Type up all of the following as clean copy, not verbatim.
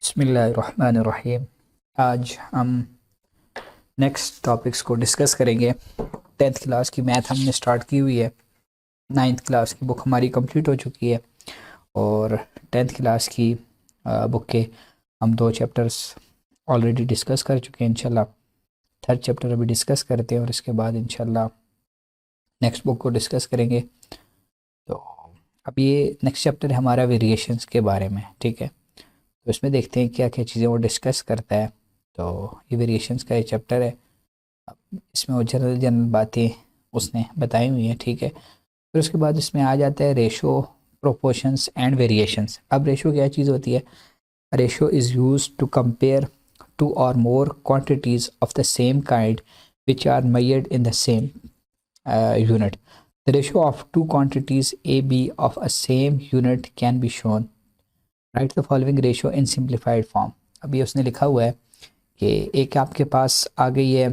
बिस्मिल्लाहिर्रहमानिर्रहीम। आज हम नेक्स्ट टॉपिक्स को डिस्कस करेंगे। 10th क्लास की मैथ हमने स्टार्ट की हुई है। 9th क्लास की बुक हमारी कंप्लीट हो चुकी है और 10th क्लास की बुक के हम 2 चैप्टर्स ऑलरेडी डिस्कस कर चुके हैं। इंशाल्लाह 3rd चैप्टर अभी डिस्कस करते हैं और इसके बाद इंशाल्लाह नेक्स्ट बुक को डिस्कस करेंगे। तो अब ये नेक्स्ट चैप्टर है हमारा वेरिएशंस के बारे में, ठीक है। तो इसमें देखते हैं क्या क्या चीज़ें वो डिस्कस करता है। तो ये वेरिएशंस का ये चैप्टर है। अब इसमें वो जनरल जनरल बातें उसने बताई हुई हैं, ठीक है। फिर उसके बाद इसमें आ जाता है रेशो, प्रोपोर्शंस एंड वेरिएशंस। अब रेशो क्या चीज़ होती है? Ratio is use to compare two or more quantities of the same kind which are measured in the same unit. The ratio of two quantities A, B of a same unit can be shown. Write the following ratio in simplified form. अभी उसने लिखा हुआ है कि एक आपके पास आ गई है,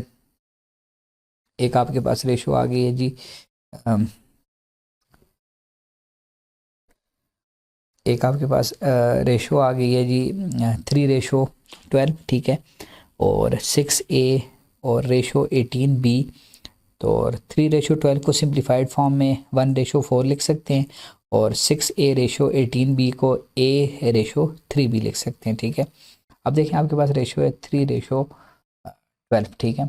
एक आपके पास रेशो आ गई है जी, एक आपके पास रेशो आ गई है जी 3:12, ठीक है। और 6A और रेशो 18B। तो 3:12 को सिंप्लीफाइड फॉर्म में 1:4 लिख सकते हैं और 6A रेशो 18B को A:3B लिख सकते हैं, ठीक है। अब देखें आपके पास रेशो है 3:12, ठीक है।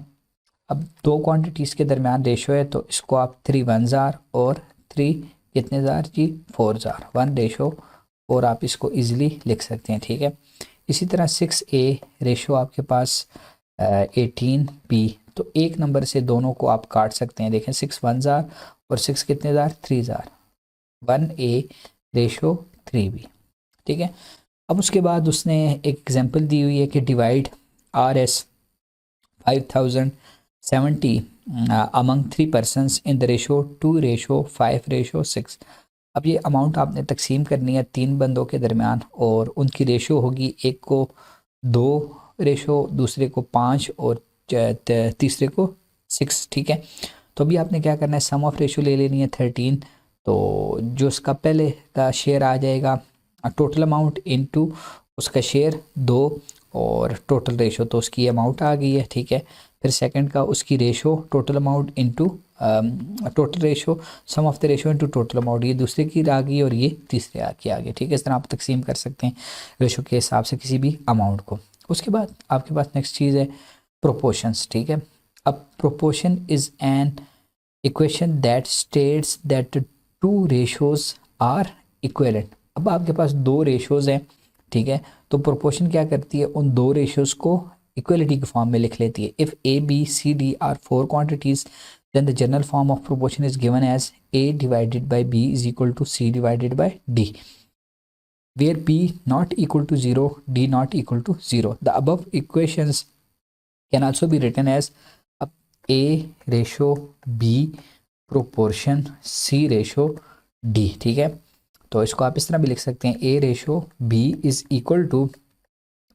अब दो क्वांटिटीज़ के दरमियान रेशो है तो इसको आप 3 1 जार और 3 कितने जार जी 4 जार 1:4 आप इसको इजीली लिख सकते हैं, ठीक है। इसी तरह 6A रेशो आपके पास 18B। तो एक नंबर से दोनों को आप काट सकते हैं। देखें 6 1 जार और 6 कितने jar 3 jar 1A ratio 3B, ठीक है। अब उसके बाद उसने एक एग्जांपल दी हुई है कि divide RS 5070 among 3 persons in the ratio 2:5:6। अब ये अमाउंट आपने तकसीम करनी है 3 बंदों के दरमियान और उनकी रेशो होगी, एक को 2 रेशो, दूसरे को 5 और तीसरे को 6, ठीक है। तो अभी आपने क्या करना है, सम ऑफ रेशो ले लेनी है 13। तो जो उसका पहले का शेयर आ जाएगा टोटल अमाउंट इनटू उसका शेयर 2 और टोटल रेशो, तो उसकी अमाउंट आ गई है, ठीक है। फिर सेकंड का उसकी ratio total amount into total ratio, sum of the ratio into total amount, ये दूसरे की आ गई और ये तीसरे की आ गई, ठीक है। इस तरह आप तकसीम कर सकते हैं रेशो के हिसाब से किसी भी अमाउंट को। उसके बाद आपके पास नेक्स्ट चीज़ है प्रोपोर्शंस, ठीक है। अब proportion is an equation that states that two ratios are equivalent. अब आपके पास 2 रेशोज हैं, ठीक है। तो प्रोपोर्शन क्या करती है, उन 2 रेशोज को इक्वलिटी के फॉर्म में लिख लेती है। If A, B, C, D are 4 quantities then the general form of proportion is given as A divided by B is equal to C divided by D, where B not equal to 0, D not equal to 0. The above equations can also be written as A ratio B proportion C ratio D, ठीक है। तो इसको आप इस तरह भी लिख सकते हैं, A ratio B is equal to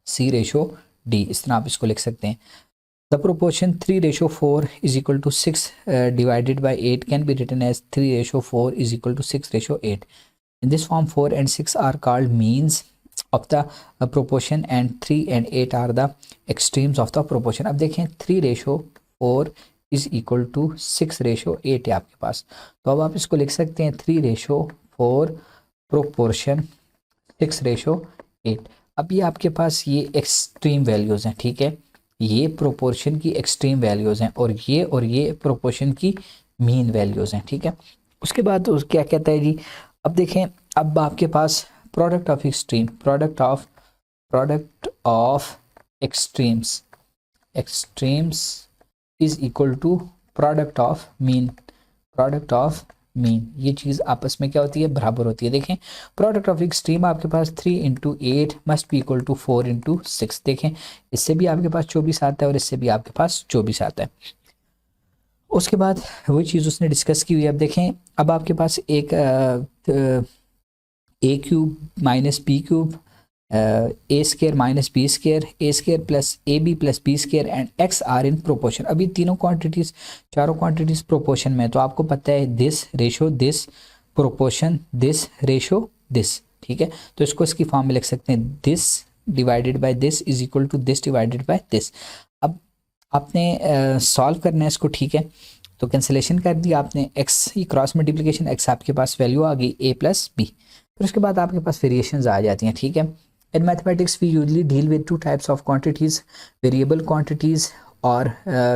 C ratio D, इस तरह आप इसको लिख सकते हैं। The proportion 3:4 is equal to 6 divided by 8 can be written as 3:4 is equal to 6:8. In this form 4 and 6 are called means of the proportion and 3 and 8 are the extremes of the proportion. अब देखें 3:4 is equal to 6:8 है आपके पास, तो अब आप इसको लिख सकते हैं 3:4 proportion 6:8। अब ये आपके पास ये एक्सट्रीम वैल्यूज़ हैं, ठीक है। ये प्रोपोर्शन की एक्सट्रीम वैल्यूज़ हैं और ये प्रोपोर्शन की मीन वैल्यूज़ हैं, ठीक है। उसके बाद तो क्या कहता है जी, अब देखें अब आपके पास product of extreme, product of extremes is equal to product of mean, ये चीज़ आपस में क्या होती है, बराबर होती है। देखें प्रोडक्ट ऑफ एक्सट्रीम आपके पास 3 × 8 मस्ट बी इक्वल टू 4 × 6। देखें इससे भी आपके पास 24 आता है और इससे भी आपके पास 24 आता है। उसके बाद वही चीज़ उसने डिस्कस की हुई है। अब देखें अब आपके पास एक A³ - B³ A² - B² A² + AB + B² and X are in proportion. अभी तीनों क्वांटिटीज़, चारों क्वांटिटीज़ प्रोपोर्शन में, तो आपको पता है this ratio this proportion this ratio this, ठीक है। तो इसको इसकी फॉर्म में लिख सकते हैं, this divided by this is equal to this divided by this. अब आपने सॉल्व करना है इसको, ठीक है। तो कैंसिलेशन कर दिया आपने, एक्स ही क्रॉस मल्टीप्लिकेशन, एक्स आपके पास वैल्यू आ गई a प्लस बी। फिर उसके बाद आपके पास वेरिएशंस आ जाती हैं, ठीक है। In mathematics we usually deal with two types of quantities, variable quantities or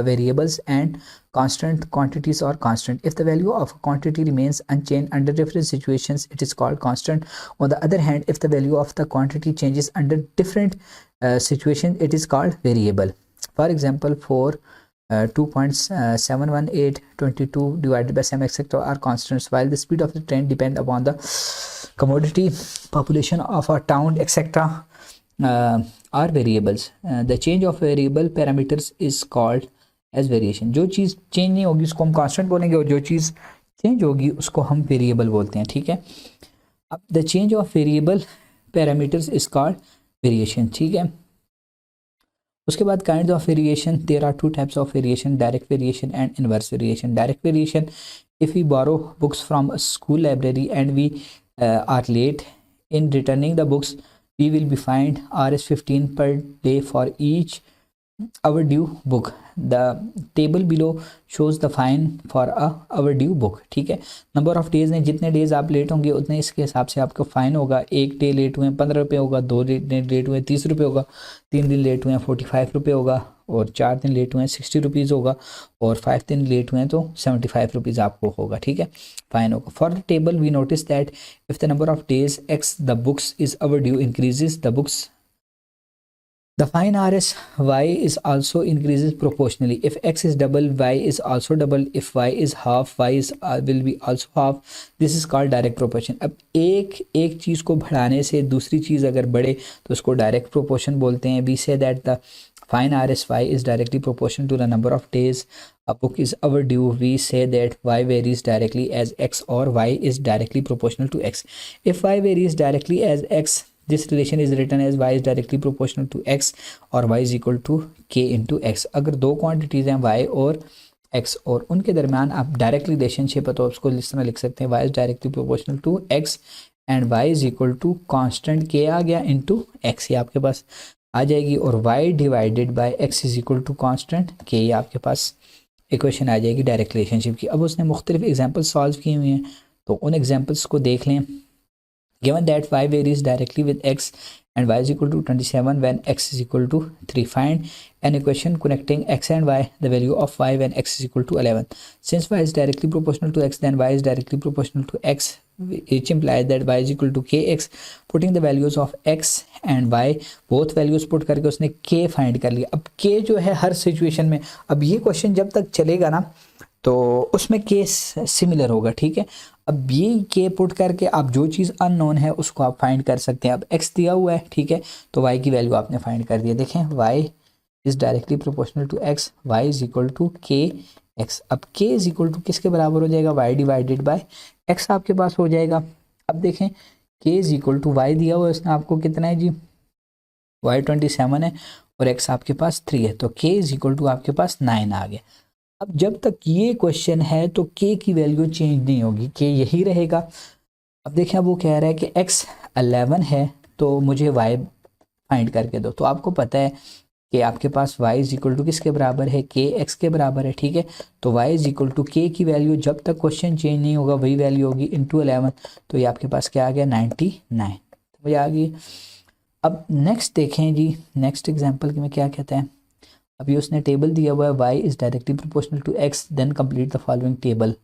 variables and constant quantities or constant. If the value of a quantity remains unchanged under different situations, it is called constant. On the other hand, if the value of the quantity changes under different situations, it is called variable. For example, for 2.71822 divided by 7 etc. are constants, while the speed of the train depends upon the commodity, population of a town etc. are variables. The change of variable parameters is called as variation. जो चीज़ change नहीं होगी उसको हम constant बोलेंगे, और जो चीज़ change होगी उसको हम वेरिएबल बोलते हैं, ठीक है। अब the change of variable parameters is called variation, ठीक है। उसके बाद kind of variation, there are two types of variation, direct variation and inverse variation. Direct variation, if we borrow books from a school library and we are late in returning the books, we will be fined Rs 15 per day for each overdue book. The table below shows the fine for a overdue book, ठीक है। Number of days ने, जितने days आप late होंगे उतने इसके हिसाब से आपका फ़ाइन होगा। एक डे लेट हुए 15 रुपये होगा, 2 दिन लेट हुए 30 रुपये होगा, 3 दिन लेट हुए 45 रुपये होगा, और 4 दिन लेट हुए 60 रुपीज़ होगा, और 5 दिन लेट हुए तो 75 रुपीज़ आपको होगा, ठीक है, फ़ाइन होगा। For the table we notice that if the number of days x the books is overdue increases the books, the fine Rs y is also increases proportionally. If x is double, y is also double. If y is half, y is will be also half. This is called direct proportion. अब एक चीज़ को बढ़ाने से दूसरी चीज़ अगर बढ़े तो उसको डायरेक्ट प्रोपोर्शन बोलते हैं। We say that the fine Rs y is directly proportional to the number of days a book is overdue. We say that y varies directly as x, or y is directly proportional to x. If y varies directly as x, this relation is written as y is directly proportional to x, और y is equal to k into x. अगर दो quantities हैं y और x, और उनके दरमियान आप direct relationship है तो उसको इस तरह लिख सकते हैं, y is directly proportional to x and y is equal to constant k आ गया into x, ये आपके पास आ जाएगी, और y divided by x is equal to constant k, ये आपके पास इक्वेशन आ जाएगी डायरेक्ट रिलेशनशिप की। अब उसने मुख्तलिफ एग्जाम्पल्स सॉल्व किए हुए हैं, तो उन एग्जाम्पल्स को देख लें। Given that y varies directly with x and y is equal to 27 when x is equal to 3, find an equation connecting x and y, the value of y when x is equal to 11. Since y is directly proportional to x, then y is directly proportional to x, which implies that y is equal to kx. Putting the values of x and y, both values put करके उसने k find कर लिया। अब k जो है हर situation में, अब ये क्वेश्चन जब तक चलेगा ना तो उसमें केस सिमिलर होगा, ठीक है। अब ये के पुट करके आप जो चीज़ अननोन है उसको आप फाइंड कर सकते हैं। अब x दिया हुआ है, ठीक है, तो y की वैल्यू आपने फाइंड कर दिया। देखें y is directly proportional to x, y is equal to k x. अब k इज इक्वल टू किसके बराबर हो जाएगा, y डिवाइडेड बाय x आपके पास हो जाएगा। अब देखें k is equal to y दिया हुआ है उसने आपको कितना है जी, y 27 है और x आपके पास 3 है, तो k इज इक्वल टू आपके पास 9 आ गया। अब जब तक ये क्वेश्चन है तो k की वैल्यू चेंज नहीं होगी, k यही रहेगा। अब देखें अब वो कह रहा है कि x 11 है तो मुझे y फाइंड करके दो, तो आपको पता है कि आपके पास y इज इक्वल टू किसके बराबर है, k x के बराबर है, ठीक है। तो y is equal to k की वैल्यू जब तक क्वेश्चन चेंज नहीं होगा वही वैल्यू होगी इंटू 11, तो ये आपके पास क्या आ गया 99, समझ आ गई। अब नेक्स्ट देखें जी, नेक्स्ट एग्जाम्पल में क्या कहता है। अभी उसने टेबल दिया हुआ है y is directly proportional to x, then complete the following table,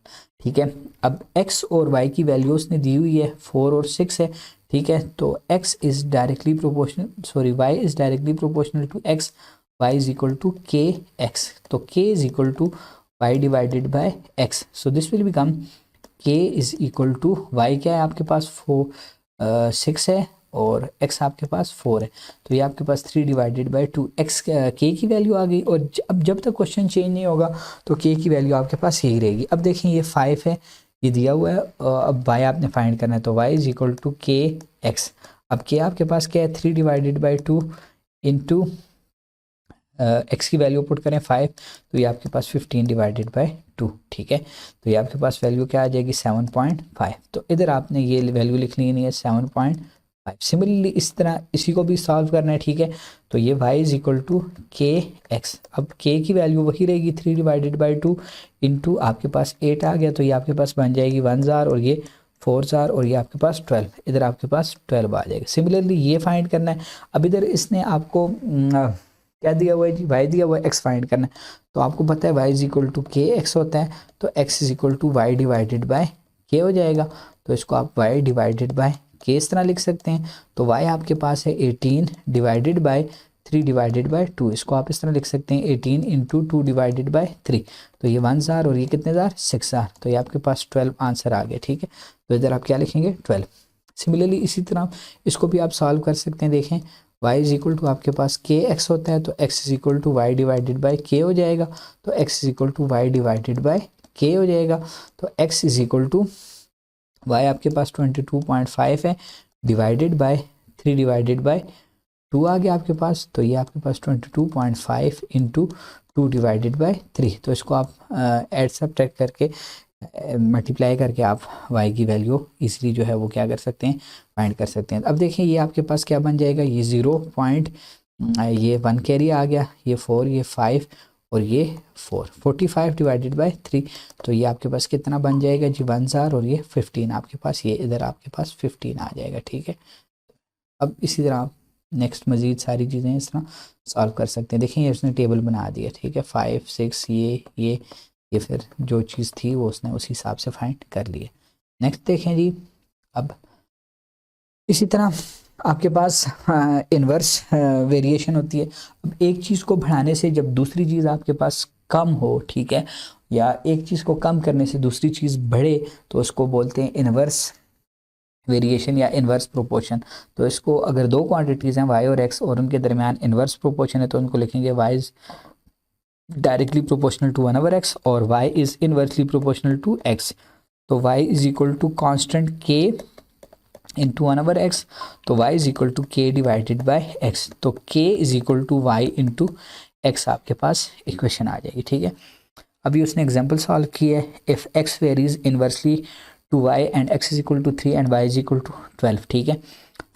ठीक है। अब x और y की वैल्यू उसने दी हुई है 4 और 6 है, ठीक है। तो x is directly proportional, sorry y is directly proportional to x, y is equal to k x, तो k is equal to y divided by x, so this will become k is equal to y क्या है आपके पास 6 है और x आपके पास 4 है, तो ये आपके पास 3 डिवाइडेड बाई 2, x k की वैल्यू आ गई। और अब जब तक क्वेश्चन चेंज नहीं होगा तो k की वैल्यू आपके पास यही रहेगी। अब देखें ये 5 है, ये दिया हुआ है, अब y आपने फाइंड करना है, तो y is equal to k x। अब k आपके पास क्या है 3 डिवाइडेड बाई 2 इंटू x की वैल्यू पुट करें 5, तो ये आपके पास 15 डिवाइडेड बाई 2, ठीक है। तो ये आपके पास वैल्यू क्या आ जाएगी 7.5। तो इधर आपने ये वैल्यू लिख ली नहीं है 7.5, 5। सिमिलरली इस तरह इसी को भी सॉल्व करना है, ठीक है। तो ये y is equal to k x, अब k की वैल्यू वही रहेगी 3 डिवाइडेड बाई 2 इंटू आपके पास 8 आ गया, तो ये आपके पास बन जाएगी 1 जार और ये 4 जार और ये आपके पास 12, इधर आपके पास 12 आ जाएगा। सिमिलरली ये फाइंड करना है। अब इधर इसने आपको क्या दिया हुआ है जी, y दिया हुआ है, x फाइंड करना है। तो आपको पता है y is equal to k x होता है, तो x is equal to y divided by k हो जाएगा। तो इसको आप y डिवाइडेड बाय के इस तरह लिख सकते हैं। तो y आपके पास है 18 डिवाइडेड बाय 3 डिवाइडेड बाय 2, इसको आप इस तरह लिख सकते हैं 18 इंटू 2 डिवाइडेड बाय 3। तो ये 1 जार और ये कितने जार 6 जार, तो ये आपके पास 12 आंसर आ गया, ठीक है। तो इधर आप क्या लिखेंगे 12। सिमिलरली इसी तरह इसको भी आप सॉल्व कर सकते हैं। देखें y इज इक्वल टू आपके पास के एक्स होता है, तो x is equal to y divided by k हो जाएगा। तो x is equal to y divided by k हो जाएगा। तो x is equal to y आपके पास 22.5 है डिवाइडेड बाय 3 डिवाइडेड बाय 2 आ गया आपके पास। तो ये आपके पास 22.5 इंटू 2 डिवाइडेड बाई 3। तो इसको आप एड सब्ट्रैक्ट करके मल्टीप्लाई करके आप y की वैल्यू इसलिए जो है वो क्या कर सकते हैं, फाइंड कर सकते हैं। अब देखें ये आपके पास क्या बन जाएगा, ये 0 पॉइंट, ये 1 कैरी आ गया, ये 4, ये 5 और ये 4, 45 डिवाइडेड बाय 3। तो ये आपके पास कितना बन जाएगा जी 1 जार और ये 15 आपके पास, ये इधर आपके पास 15 आ जाएगा, ठीक है। अब इसी तरह आप नेक्स्ट मज़ीद सारी चीज़ें इस तरह सॉल्व कर सकते हैं। देखें ये उसने टेबल बना दिया, ठीक है, 5 6 ये फिर जो चीज़ थी वो उसने उस हिसाब से फाइंड कर लिए। नेक्स्ट देखें जी, अब इसी तरह आपके पास इन्वर्स वेरिएशन होती है। अब एक चीज़ को बढ़ाने से जब दूसरी चीज़ आपके पास कम हो, ठीक है, या एक चीज़ को कम करने से दूसरी चीज़ बढ़े, तो उसको बोलते हैं इन्वर्स वेरिएशन या इन्वर्स प्रोपोर्शन। तो इसको अगर दो क्वांटिटीज़ हैं y और x और उनके दरमियान इन्वर्स प्रोपोर्शन है, तो उनको लिखेंगे y is directly proportional to 1/x और y is inversely proportional to x। तो y is equal to constant k into 1/x, तो y is equal to k divided by x। तो k is equal to y into x आपके पास equation आ जाएगी, ठीक है। अभी उसने एग्जाम्पल सॉल्व की है, if x varies inversely to y and x is equal to 3 and y is equal to 12, ठीक है।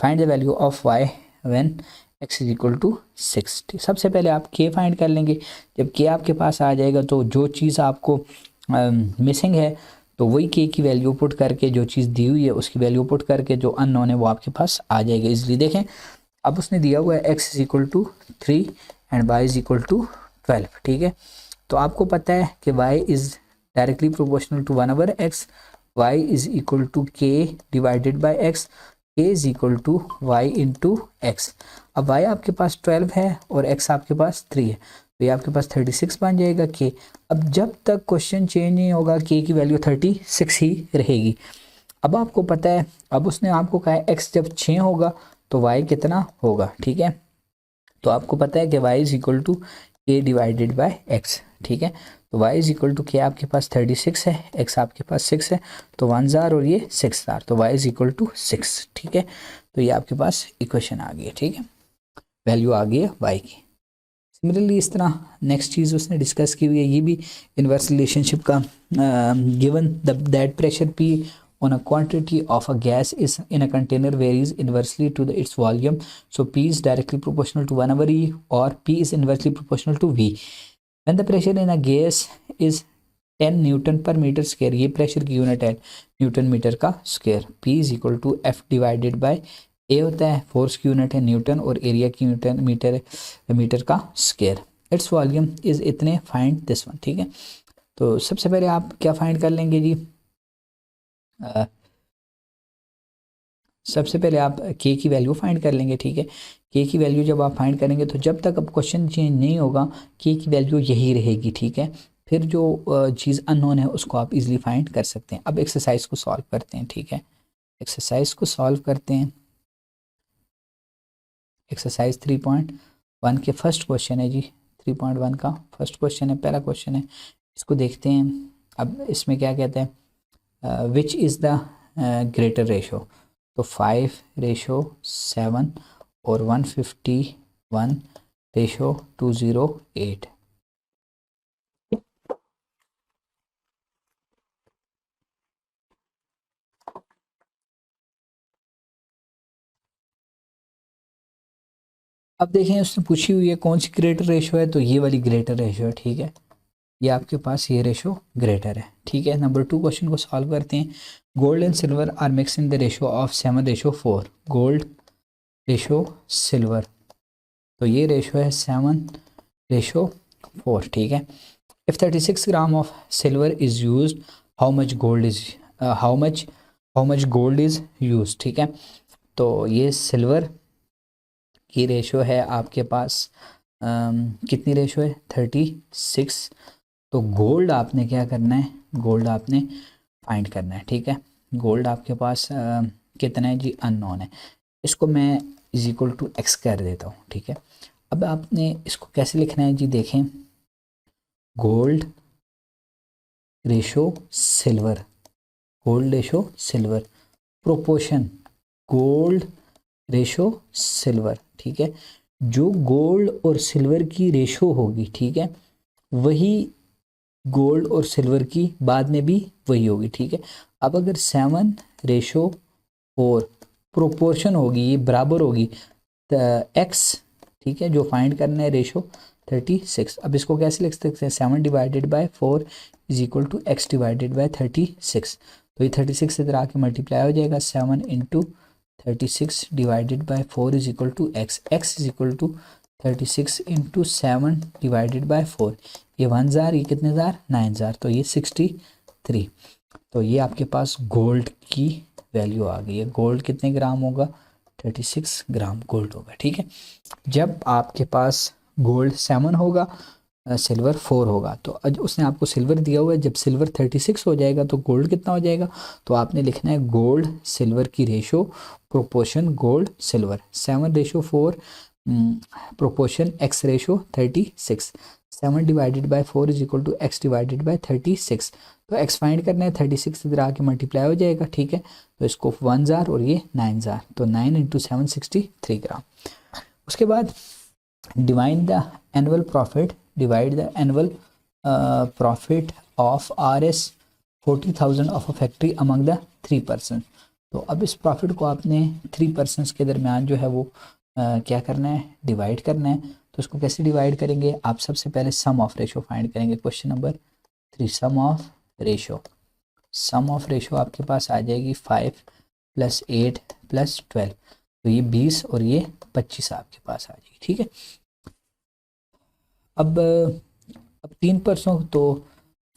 Find the value of y when x is equal to 6। ठीक, सबसे पहले आप k फाइंड कर लेंगे। जब k आपके पास आ जाएगा तो जो चीज़ आपको मिसिंग है तो वही k की वैल्यू पुट करके, जो चीज़ दी हुई है उसकी वैल्यू पुट करके जो अननोन है वो आपके पास आ जाएगा इजली। देखें अब उसने दिया हुआ है x is equal to 3 and y is equal to 12, ठीक है। तो आपको पता है कि y is directly proportional to 1/x, y is equal to k divided by x, k is equal to y into x. अब y आपके पास 12 है और x आपके पास 3 है, तो ये आपके पास 36 बन जाएगा k। अब जब तक क्वेश्चन चेंज नहीं होगा k की वैल्यू 36 ही रहेगी। अब आपको पता है, अब उसने आपको कहा है x जब 6 होगा तो y कितना होगा, ठीक है। तो आपको पता है कि y is equal to k divided by x, ठीक है। तो y is equal to k आपके पास 36 है, x आपके पास 6 है, तो 1 जार और ये 6 जार, तो y इज इक्वल टू 6, ठीक है। तो ये आपके पास इक्वेशन आ गई है, ठीक है, वैल्यू आ गई है y की। सिमिलरली इस तरह नेक्स्ट चीज़ उसने डिस्कस की हुई है, ये भी इन्वर्स रिलेशनशिप का, given that pressure P on a quantity of a gas is in a container varies inversely to its volume, so P is directly proportional to 1/E or P is inversely proportional to V when the pressure in a gas is 10 newton per metre square, ये pressure की unit है newton metre का square. P is equal to F divided by A होता है, force की unit है Newton और area की न्यूटन मीटर का स्क्वायर। इट्स वॉल्यूम इज इतने, फाइंड दिस वन, ठीक है। तो सबसे पहले आप क्या फाइंड कर लेंगे जी, सबसे पहले आप k की वैल्यू फाइंड कर लेंगे, ठीक है। k की वैल्यू जब आप फाइंड करेंगे तो जब तक अब क्वेश्चन चेंज नहीं होगा k की वैल्यू यही रहेगी, ठीक है। फिर जो चीज़ अननोन है उसको आप इजीली फाइंड कर सकते हैं। अब एक्सरसाइज को सॉल्व करते हैं, ठीक है। एक्सरसाइज को सॉल्व करते हैं। एक्सरसाइज 3.1 के फर्स्ट क्वेश्चन है जी, 3.1 का फर्स्ट क्वेश्चन है, पहला क्वेश्चन है, इसको देखते हैं। अब इसमें क्या कहते हैं, which is the greater ratio, तो 5:7 और 151:208। अब देखें उसने पूछी हुई है कौन सी ग्रेटर रेशो है, तो ये वाली ग्रेटर रेशो है, ठीक है, ये आपके पास ये रेशो ग्रेटर है, ठीक है। नंबर 2 क्वेश्चन को सॉल्व करते हैं। Gold and silver are mix in the ratio of 7:4। Gold ratio silver, तो ये रेशो है 7:4, ठीक है। If 36 gram of silver is use, how much gold is how much gold is use, ठीक है। तो ये सिल्वर की रेशो है आपके पास कितनी रेशो है 36। तो गोल्ड आपने क्या करना है, गोल्ड आपने फाइंड करना है, ठीक है। गोल्ड आपके पास कितना है जी, अननोन है। इसको मैं इज इक्वल टू एक्स कर देता हूँ, ठीक है। अब आपने इसको कैसे लिखना है जी, देखें gold ratio silver, gold ratio silver, proportion gold ratio silver, ठीक है। जो गोल्ड और सिल्वर की रेशो होगी, ठीक है, वही गोल्ड और सिल्वर की बाद में भी वही होगी, ठीक है। अब अगर 7:4 प्रोपोर्शन होगी, ये बराबर होगी एक्स, ठीक है, जो फाइंड करना है रेशो 36। अब इसको कैसे लिख सकते हैं, 7/4 is equal to x divided by 36। तो ये 36 इधर आके मल्टीप्लाई हो जाएगा, 7 × 36 divided by 4 is equal to x, x is equal to 36 × 7 divided by 4, ये 1,000, ये कितने हज़ार 9,000, तो ये 63। तो ये आपके पास गोल्ड की वैल्यू आ गई है। गोल्ड कितने ग्राम होगा, 36 ग्राम गोल्ड होगा, ठीक है। जब आपके पास गोल्ड 7 होगा, सिल्वर 4 होगा, तो उसने आपको सिल्वर दिया हुआ है, जब सिल्वर 36 हो जाएगा तो गोल्ड कितना हो जाएगा, तो आपने लिखना है गोल्ड सिल्वर की ratio proportion gold silver, 7:4 proportion x ratio 36, 7 divided by 4 is equal to x divided by 36। तो एक्स फाइंड करना है, 36 इधर आके मल्टीप्लाई हो जाएगा, ठीक है। तो इसको 1,000 और ये 9,000, तो 9 × 7 63 ग्राम। उसके बाद divide the annual profit, divide the annual profit of RS 40,000 of a factory among the 3 person. तो अब इस प्रॉफिट को आपने 3 पर्सनस के दरमियान जो है वो क्या करना है, डिवाइड करना है। तो इसको कैसे डिवाइड करेंगे, आप सबसे पहले सम ऑफ रेशो फाइंड करेंगे। Question number 3, sum of ratio. Sum of ratio आपके पास आ जाएगी 5 + 8 + 12, तो ये 20 और ये 25 आपके पास आ जाएगी, ठीक है। अब 3 पर्सन, तो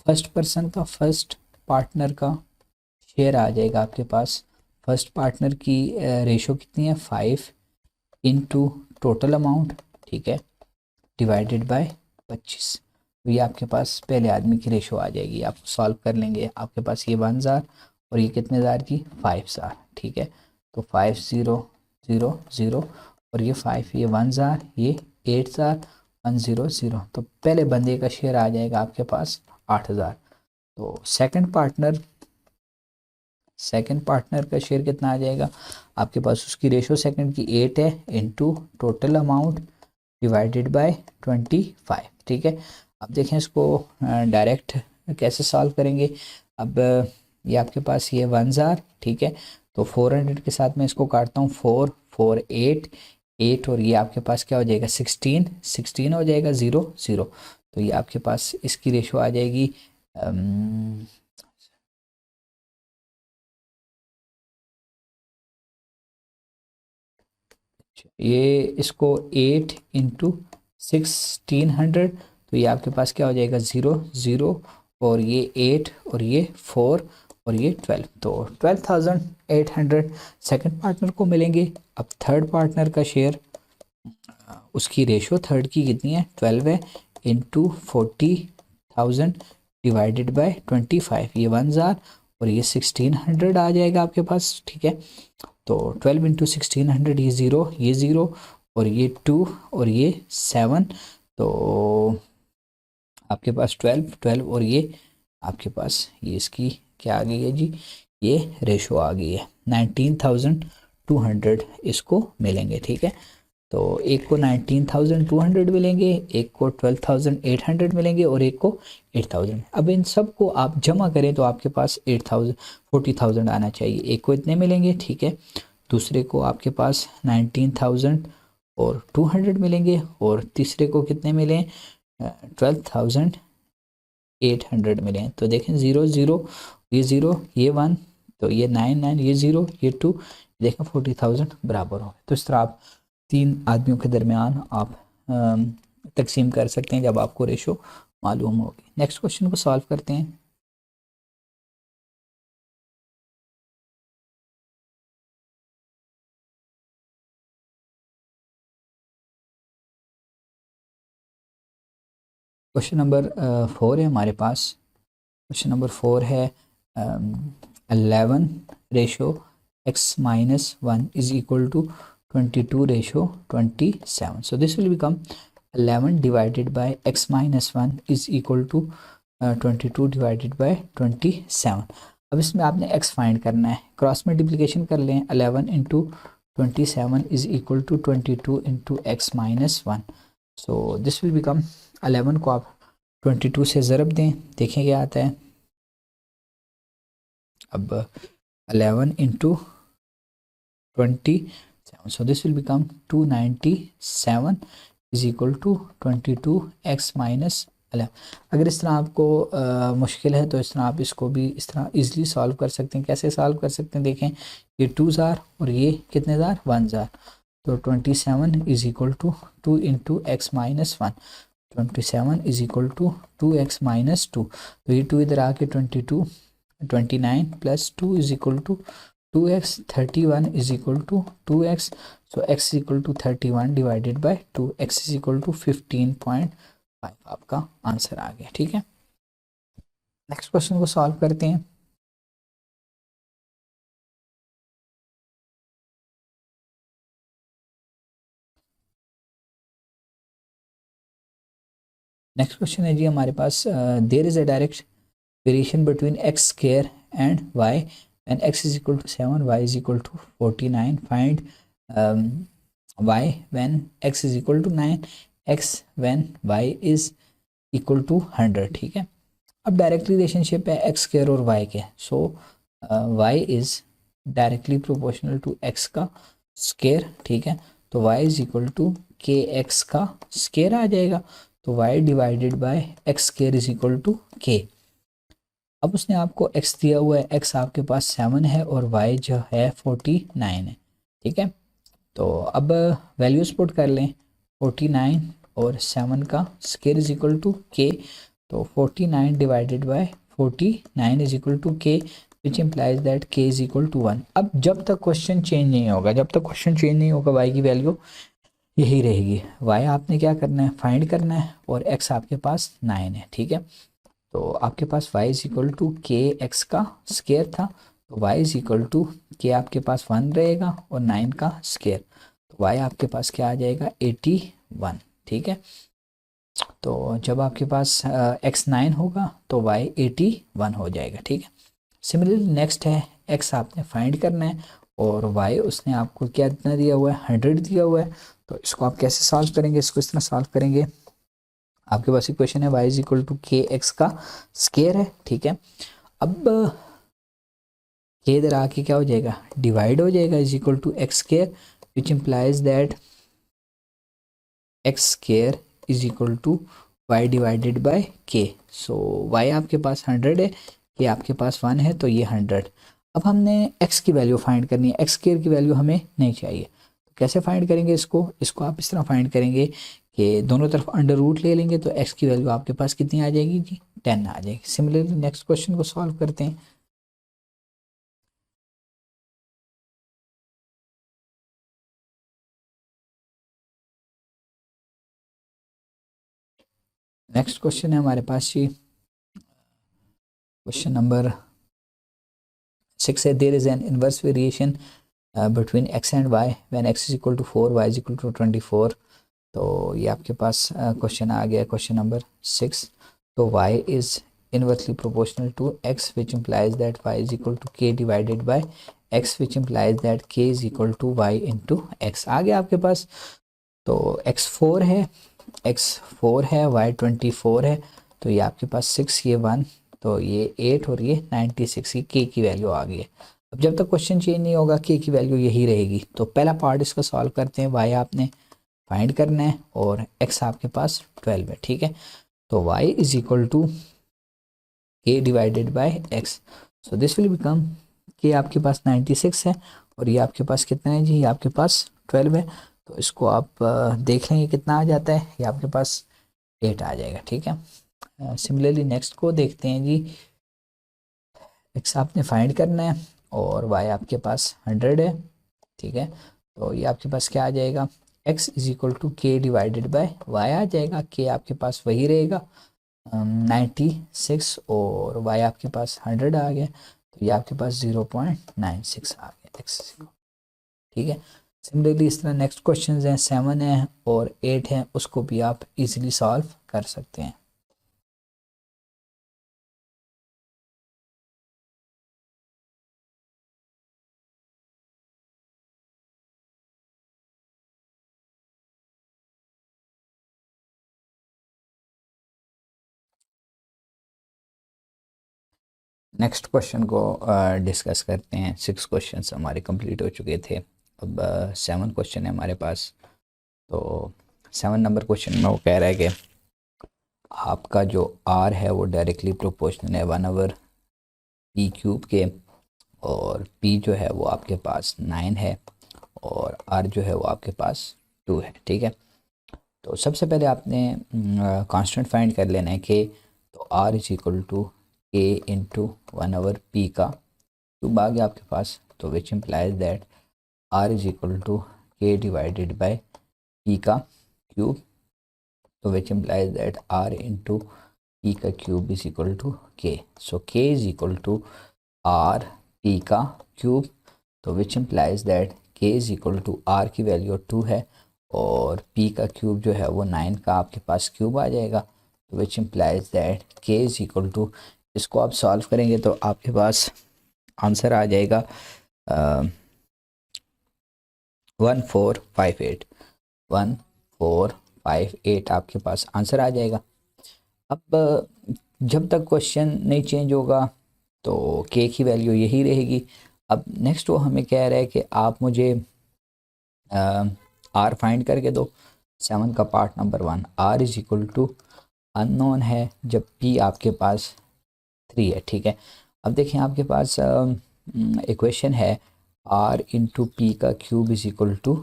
फर्स्ट पर्सन का, फर्स्ट पार्टनर का शेयर आ जाएगा आपके पास। फर्स्ट पार्टनर की रेशो कितनी है, 5 × टोटल अमाउंट, ठीक है, डिवाइडेड बाय 25। तो ये आपके पास पहले आदमी की रेशो आ जाएगी। आप सॉल्व कर लेंगे, आपके पास ये 1,000 और ये कितने हज़ार की 5,000, ठीक है। तो 5,000 और ये 5, ये 1,000, ये 8,100। तो पहले बंदे का शेयर आ जाएगा आपके पास 8,000। तो सेकंड पार्टनर का शेयर कितना आ जाएगा आपके पास, उसकी रेशो सेकंड की 8 है, into total amount divided by 25, ठीक है। अब देखें इसको डायरेक्ट कैसे सॉल्व करेंगे। अब ये आपके पास ये 1,000, ठीक है, तो 400 के साथ मैं इसको काटता हूँ, 4 4 8 और ये आपके पास क्या हो जाएगा 16 हो जाएगा, 0 0। तो ये आपके पास इसकी रेशो आ जाएगी ये इसको 8 × 1600, तो ये आपके पास क्या हो जाएगा 0 0 और ये 8 और ये 4 और ये 12, तो 12,800 सेकंड पार्टनर को मिलेंगे। अब थर्ड पार्टनर का शेयर, उसकी रेशो थर्ड की कितनी है 12 है, इंटू 40,000 डिवाइडेड बाय 25, ये 1,000 और ये 1600 आ जाएगा आपके पास, ठीक है। तो 12 × 1600, ये 0 ये 0 और ये 2 और ये 7, तो आपके पास 12 और ये आपके पास ये इसकी क्या आ गई है जी, ये रेशो आ गई है 19,200 इसको मिलेंगे, ठीक है। तो एक को 19,200 मिलेंगे, एक को 12,800 मिलेंगे और एक को 8,000। अब इन सब को आप जमा करें तो आपके पास 40,000 आना चाहिए। एक को इतने मिलेंगे, ठीक है, दूसरे को आपके पास 19,000 और 200 मिलेंगे, और तीसरे को कितने मिले 12,800 मिले। तो देखें 0 0 ये 0 ये 1, तो ये 9 9 ये 0 ये 2, देखें 40,000 बराबर हो। तो इस तरह आप तीन आदमियों के दरमियान आप तकसीम कर सकते हैं जब आपको रेशो मालूम होगी। नेक्स्ट क्वेश्चन को सॉल्व करते हैं। क्वेश्चन नंबर 4 है हमारे पास। क्वेश्चन नंबर 4 है 11 ratio x minus 1 is equal to 22 ratio 27. So this will become 11 divided by x minus 1 is equal to 22 divided by 27. अब इसमें आपने x फाइंड करना है, क्रॉस मल्टीप्लिकेशन कर लें। 11 into 27 is equal to 22 into x minus 1। So this will become 11 को आप 22 से ज़रब दें, देखें क्या आता है। अब 11 into 27, so this will become 297 is equal to 22x minus 11। अगर इस तरह आपको मुश्किल है तो इस तरह आप इसको भी इस तरह इजीली सॉल्व कर सकते हैं। कैसे सॉल्व कर सकते हैं, देखें ये 2 ज़ार और ये कितने ज़ार 1 ज़ार, तो 27 is equal to 2 into x minus 1। 27 is equal to 2x minus 2, तो ये 2 इधर आके 22, 29 plus 2 is equal to 2x, 31 is equal to 2x, so x is equal to 31 divided by 2, x is equal to 15.5 आपका answer आ गया। ठीक है, next question को solve करते हैं। नेक्स्ट क्वेश्चन है जी हमारे पास, there is a direct variation between x square and y and x is equal to 7, y is equal to 49. Find y when x is equal to 9, x when y is equal to 100। ठीक है, अब direct relationship है x square और y के, so y is directly proportional to x का square. ठीक है, तो y is equal to k x का स्क्वायर आ जाएगा, तो y divided by x square is equal to k. अब उसने आपको x दिया हुआ है, x आपके पास 7 है और y जो है 49 है। ठीक है, तो अब वैल्यूज पुट कर लें, 49 और 7 का square is equal to k, तो 49 divided by 49 is equal to k, which implies that k is equal to 1। अब जब तक क्वेश्चन चेंज नहीं होगा, जब तक क्वेश्चन चेंज नहीं होगा y की वैल्यू यही रहेगी। y आपने क्या करना है, फाइंड करना है, और x आपके पास 9 है। ठीक है, तो आपके पास y is equal to k x का स्क्वायर था, तो y इज इक्वल टू के आपके पास 1 रहेगा और 9 का स्क्वायर, तो y आपके पास क्या आ जाएगा 81। ठीक है, तो जब आपके पास x 9 होगा तो y 81 हो जाएगा। ठीक है, सिमिलरली नेक्स्ट है x आपने फाइंड करना है और y उसने आपको क्या इतना दिया हुआ है 100 दिया हुआ है। तो इसको आप कैसे सॉल्व करेंगे, इसको इस तरह सॉल्व करेंगे, आपके पास इक्वेशन है y is equal to k x का स्क्वायर है। ठीक है, अब के इधर आके क्या हो जाएगा, डिवाइड हो जाएगा, is equal to x square, which implies that x square is equal to y divided by k. So y आपके पास 100 है, के आपके पास 1 है, तो ये 100। अब हमने x की वैल्यू फाइंड करनी है, एक्स स्क्वायर की वैल्यू हमें नहीं चाहिए, तो कैसे फाइंड करेंगे इसको आप इस तरह फाइंड करेंगे कि दोनों तरफ अंडर रूट ले लेंगे, तो x की वैल्यू आपके पास कितनी आ जाएगी जी 10 आ जाएगी। सिमिलरली नेक्स्ट क्वेश्चन को सॉल्व करते हैं। नेक्स्ट क्वेश्चन है हमारे पास जी क्वेश्चन नंबर 6 है, there is an inverse variation between x and y when x is equal to 4, y is equal to 24। तो ये आपके पास क्वेश्चन आ गया क्वेश्चन नंबर 6। तो y is inversely proportional to x, which implies that y is equal to k divided by x, which implies that k is equal to y into x। आ गया आपके पास, तो x 4 है, y 24 है, तो ये आपके पास 6 ये 1, तो ये 8 और ये 96 की k की वैल्यू आ गई है। अब जब तक क्वेश्चन चेंज नहीं होगा k की वैल्यू यही रहेगी। तो पहला पार्ट इसका सॉल्व करते हैं, y आपने फाइंड करना है और x आपके पास 12 है, ठीक है। तो y is equal to k divided by x, so this will become k आपके पास 96 है और ये आपके पास कितना है जी, ये आपके पास 12 है। तो इसको आप देख लेंगे कितना आ जाता है, ये आपके पास 8 आ जाएगा, ठीक है। सिमिलरली नेक्स्ट को देखते हैं जी। x आपने फाइंड करना है और y आपके पास 100 है, ठीक है। तो ये आपके पास क्या आ जाएगा, x इज इक्वल टू के डिवाइडेड बाय वाई आ जाएगा। के आपके पास वही रहेगा 96 और y आपके पास 100 आ गया, तो ये आपके पास 0.96 आ गया x, ठीक है। सिमिलरली इस तरह नेक्स्ट क्वेश्चन हैं 7 है और 8 है, उसको भी आप इजीली सॉल्व कर सकते हैं। नेक्स्ट क्वेश्चन को डिस्कस करते हैं। 6 क्वेश्चन हमारे कंप्लीट हो चुके थे, अब 7 क्वेश्चन है हमारे पास। तो 7 नंबर क्वेश्चन में वो कह रहा है कि आपका जो r है वो डायरेक्टली प्रोपोर्शनल है 1/p क्यूब के, और p जो है वो आपके पास 9 है और r जो है वो आपके पास 2 है, ठीक है। तो सबसे पहले आपने कांस्टेंट फाइंड कर लेना है कि तो r is equal to k into 1/p का क्यूब आ गया आपके पास, तो which implies that r is equal to k divided by p का क्यूब, तो which implies that r into p का cube is equal to k, so k is equal to r p का cube, तो which implies that k is equal to r की value 2 है और p का cube जो है वो 9 का आपके पास क्यूब आ जाएगा, तो which implies that k is equal to, इसको आप सॉल्व करेंगे तो आपके पास आंसर आ जाएगा 1458, 1458 आपके पास आंसर आ जाएगा। अब जब तक क्वेश्चन नहीं चेंज होगा तो के की वैल्यू यही रहेगी। अब नेक्स्ट वो हमें कह रहा है कि आप मुझे आर फाइंड करके दो। 7 का part number 1, r is equal to unknown है जब पी आपके पास 3 है, ठीक है। अब देखें आपके पास इक्वेशन है आर इंटू पी का क्यूब इज इक्वल टू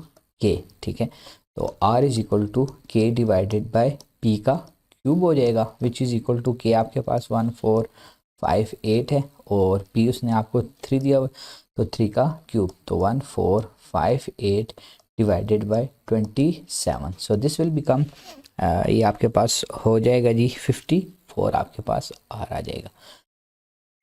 के, ठीक है। तो आर इज इक्वल टू के डिवाइडेड बाय पी का क्यूब हो जाएगा, विच इज़ इक्वल टू के आपके पास 1458 है और पी उसने आपको 3 दिया हुआ, तो 3 का क्यूब, तो 1458 divided by 27, so this will become, ये आपके पास हो जाएगा जी 54 आपके पास आर आ जाएगा।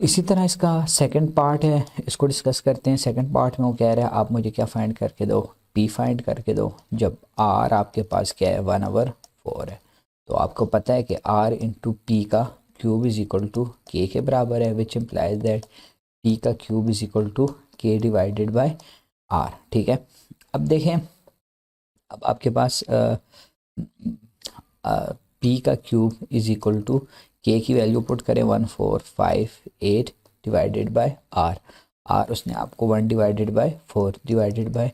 इसी तरह इसका सेकंड पार्ट है, इसको डिस्कस करते हैं। सेकंड पार्ट में वो कह रहा है आप मुझे क्या फाइंड करके दो, पी फाइंड करके दो जब आर आपके पास क्या है 1/4 है। तो आपको पता है कि आर इंटू पी का क्यूब इज इक्वल टू के बराबर है, विच इम्प्लाइज दैट पी का क्यूब इज इक्वल टू के डिवाइडेड बाय आर, ठीक है। अब देखें, अब आपके पास पी का क्यूब इज इक्वल टू के की वैल्यू पुट करें 1458 डिवाइडेड बाय आर, आर उसने आपको 1 divided by 4 divided by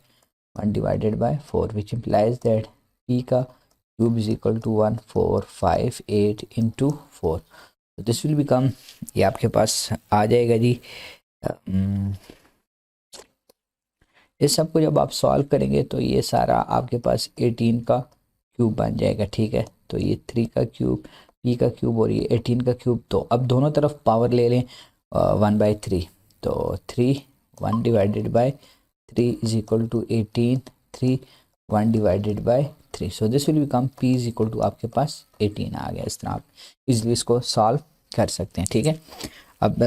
1 divided by 4, which implies that p का cube is equal to 1458 into 4, तो दिस विल बिकम, ये आपके पास आ जाएगा जी। इस सब को जब आप सॉल्व करेंगे तो ये सारा आपके पास 18 का क्यूब बन जाएगा, ठीक है। तो ये 3 का क्यूब, पी का क्यूब और ये 18 का क्यूब, तो अब दोनों तरफ पावर ले लें 1/3, तो 3 1 divided by 3 is equal to 18, 3 1 divided by 3, so this will become p is equal to आपके पास 18 आ गया। इस तरह आप इजली इसको सॉल्व कर सकते हैं, ठीक है। अब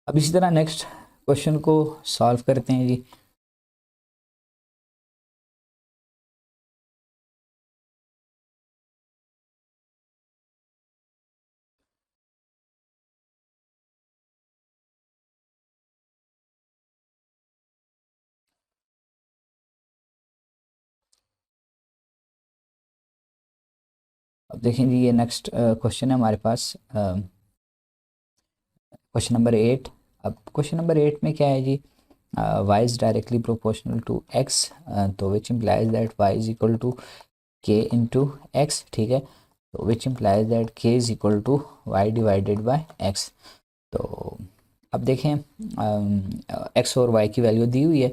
अब इसी तरह नेक्स्ट क्वेश्चन को सॉल्व करते हैं जी। अब देखें जी, ये नेक्स्ट क्वेश्चन है हमारे पास, क्वेश्चन नंबर 8। अब क्वेश्चन नंबर 8 में क्या है जी, y is directly proportional to x, तो which implies that y is equal to k into x, ठीक है। तो which implies that k is equal to y divided by x। तो अब देखें, x और y की वैल्यू दी हुई है,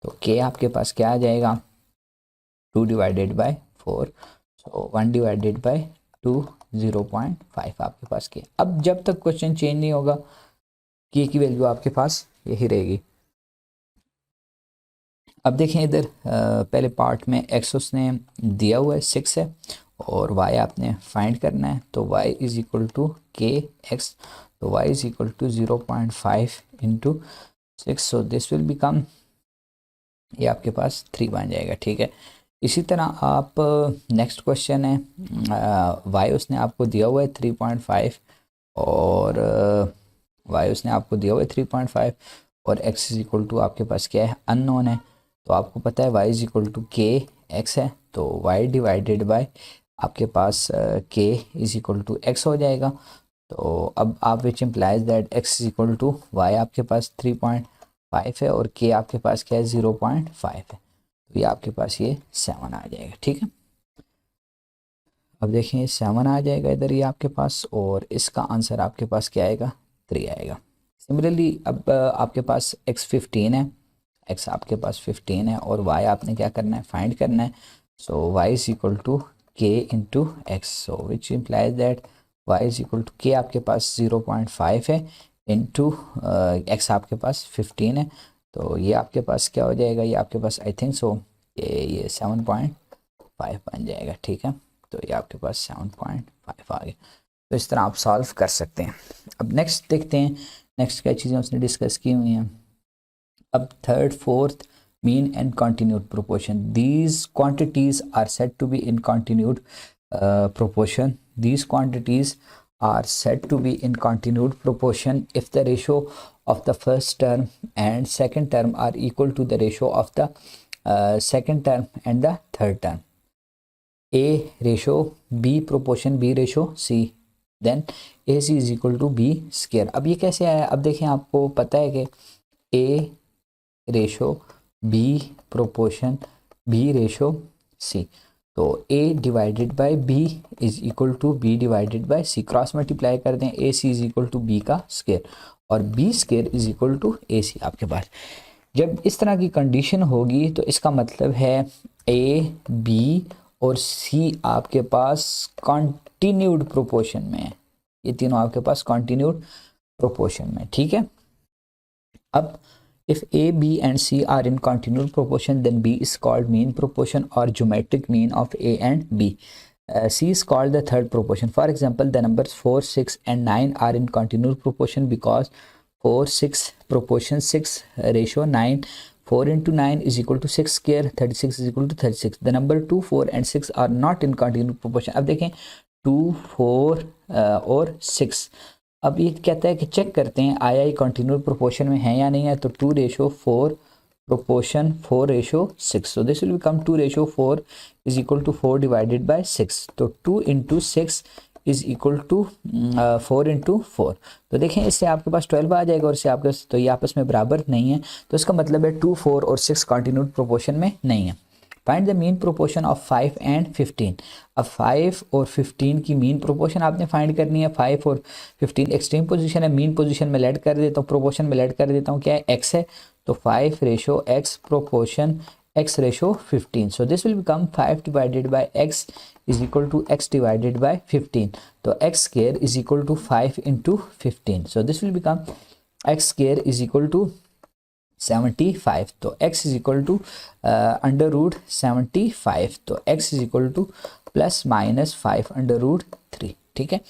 तो k आपके पास क्या आ जाएगा, 2 divided by 4, so 1 divided by 2, 0.5 आपके पास k। अब जब तक क्वेश्चन चेंज नहीं होगा, k की वैल्यू आपके पास यही रहेगी। अब देखें इधर, पहले पार्ट में x उसने दिया हुआ है 6 है, और y आपने फाइंड करना है, तो y is equal to k x, तो y is equal to 0.5 into 6, so this will become, ये आपके पास 3 बन जाएगा, ठीक है। इसी तरह आप नेक्स्ट क्वेश्चन है, y उसने आपको दिया हुआ है 3.5, और y उसने आपको दिया हुआ है 3.5, और x इज इक्वल टू आपके पास क्या है, अननोन है। तो आपको पता है y is equal to k x है, तो y डिवाइडेड बाय आपके पास k is equal to x हो जाएगा। तो अब आप which implies that x is equal to y आपके पास 3.5 है, और k आपके पास क्या है, 0.5 है, तो ये आपके पास ये 7 आ जाएगा, ठीक है। अब देखें 7 आ जाएगा इधर ये आपके पास, और इसका आंसर आपके पास क्या आएगा, 3 आएगा। सिमिलरली अब आपके पास x 15 है, x आपके पास 15 है, और y आपने क्या करना है, फाइंड करना है। So y is equal to k into x, so which implies that y is equal to k आपके पास 0.5 है, इंटू x आपके पास 15 है, तो ये आपके पास क्या हो जाएगा, ये आपके पास आई थिंक सो ये 7.5 बन जाएगा, ठीक है। तो ये आपके पास 7.5 आ गया। तो इस तरह आप सॉल्व कर सकते हैं। अब नेक्स्ट देखते हैं, नेक्स्ट क्या चीज़ें उसने डिस्कस की हुई हैं। अब third, fourth, mean and continued proportion, these quantities are said to be in continued proportion. These quantities are said to be in continued proportion if the ratio of the first term and second term are equal to the ratio of the second term and the third term. A ratio B proportion B ratio C, then AC is equal to B square। अब ये कैसे आया, अब देखें, आपको पता है कि A ratio B proportion B ratio C, तो A divided by B is equal to B divided by C, cross multiply कर दें, AC is equal to B का स्क्वायर, और B square is equal to AC आपके पास। जब इस तरह की कंडीशन होगी तो इसका मतलब है A, B और C आपके पास कॉन्टिन्यूड प्रोपोर्शन में है, ये तीनों आपके पास कॉन्टिन्यूड प्रोपोर्शन में, ठीक है। अब if A, B and C are in continued proportion, then B is called mean proportion or geometric mean of A and B. C is called the third proportion. For example, the numbers 4, 6 and 9 are in continued proportion because 4, 6 proportion 6 ratio 9, 4 into 9 is equal to 6 square, 36 is equal to 36. The number 2, 4 and 6 are not in continued proportion. अब देखें 2, 4 और 6, अब ये कहता है कि check करते हैं आया ये कंटिन्यूड प्रोपोर्शन में है या नहीं है, तो 2 ratio 4 proportion 4 ratio 6, so this will become 2 ratio 4 is equal to 4 divided by 6, तो 2 into 6 is equal to 4 into 4, तो देखें इससे आपके पास 12 आ जाएगा, और इससे आपके, तो ये आपस में बराबर नहीं है, तो इसका मतलब है 2, 4 और 6 कंटिन्यूड प्रोपोर्शन में नहीं है। Find the mean proportion of 5 and 15। अब 5 और 15 की मीन प्रोपोर्शन आपने फाइंड करनी है। 5 और 15 एक्सट्रीम पोजीशन है, मीन पोजीशन में लेट कर देता हूँ, प्रोपोर्शन में लेट कर देता हूँ, क्या है, x है, तो 5 ratio x proportion x ratio 15, so this will become 5 divided by x is equal to x divided by 15, तो x square is equal to 5 into 15, so this will become x square is equal to 75, तो x is equal to under root 75, तो x is equal to plus minus 5 under root 3, ठीक है।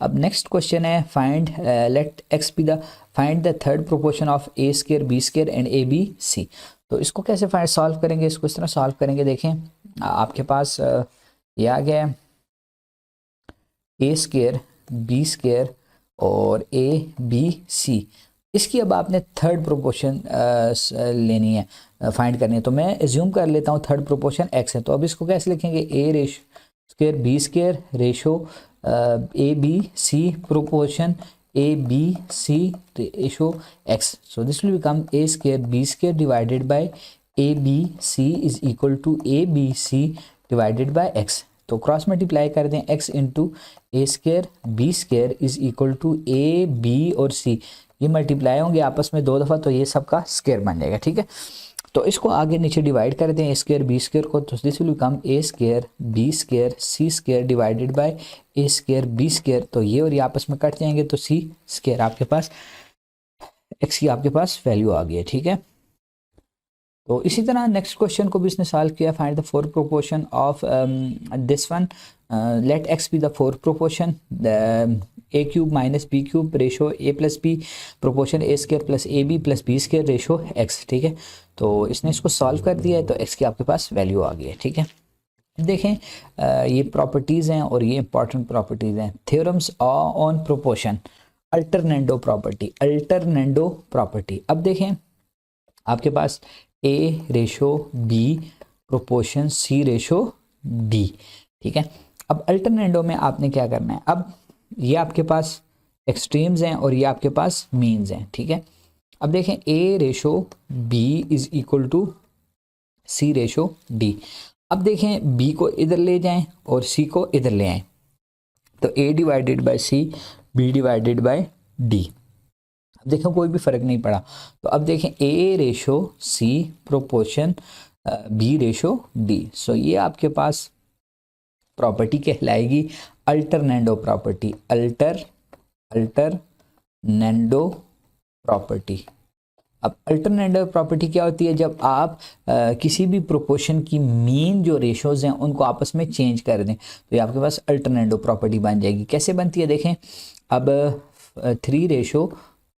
अब next question है find late x be the find the third proportion of a square b square and a b c। तो इसको कैसे find solve करेंगे, इसको इस तरह सॉल्व करेंगे, देखें आपके पास ये आ गया है a स्क्वायर b स्क्वायर और a b c, इसकी अब आपने थर्ड प्रोपोर्शन लेनी है, फाइंड करनी है, तो मैं एज्यूम कर लेता हूँ थर्ड प्रोपोर्शन x है, तो अब इसको कैसे लिखेंगे, a ratio square b square ratio a b c proportion a b c ratio x. So this will become a square b square divided by a b c is equal to a b c divided by x. तो cross multiply कर दें x into a square b square is equal to a b और c, ये multiply होंगे आपस में 2 दफ़ा, तो ये सबका स्केयर बन जाएगा। ठीक है, तो इसको आगे नीचे डिवाइड कर दें ए स्केयर बी स्केयर को, तो this will become a square b square c square divided by a square b square. तो ये और ये आपस में कट जाएंगे, तो सी स्केयर आपके पास एक्स की आपके पास वैल्यू आ गई है। ठीक है, तो इसी तरह नेक्स्ट क्वेश्चन को भी इसने सॉल्व किया। Find the fourth proportion of this one, let x be the fourth proportion, a cube minus b cube ratio a plus b proportion a square plus a b plus b square ratio x. ठीक है, तो इसने इसको solve कर दिया है, तो x की आपके पास वैल्यू आ गई है। ठीक है, देखें ये प्रॉपर्टीज़ हैं और ये इंपॉर्टेंट प्रॉपर्टीज़ हैं। Theorems on proportion, alternendo property, alternendo property. अब देखें आपके पास ए ratio b proportion c ratio D. ठीक है, अब अल्टरनेंडो में आपने क्या करना है, अब ये आपके पास एक्सट्रीम्स हैं और ये आपके पास मीन्स हैं। ठीक है, अब देखें a ratio b is equal to c ratio d. अब देखें बी को इधर ले जाएं और सी को इधर ले आएं, तो a divided by c b divided by d. देखें कोई भी फ़र्क नहीं पड़ा, तो अब देखें a ratio c proportion b ratio d. So ये आपके पास प्रॉपर्टी कहलाएगी अल्टरनेंडो प्रॉपर्टी, अल्टरनेंडो प्रॉपर्टी। अब अल्टरनेंडो प्रॉपर्टी क्या होती है, जब आप किसी भी प्रोपोर्शन की मीन जो रेशोज हैं उनको आपस में चेंज कर दें, तो ये आपके पास अल्टरनेंडो प्रॉपर्टी बन जाएगी। कैसे बनती है देखें, अब 3 ratio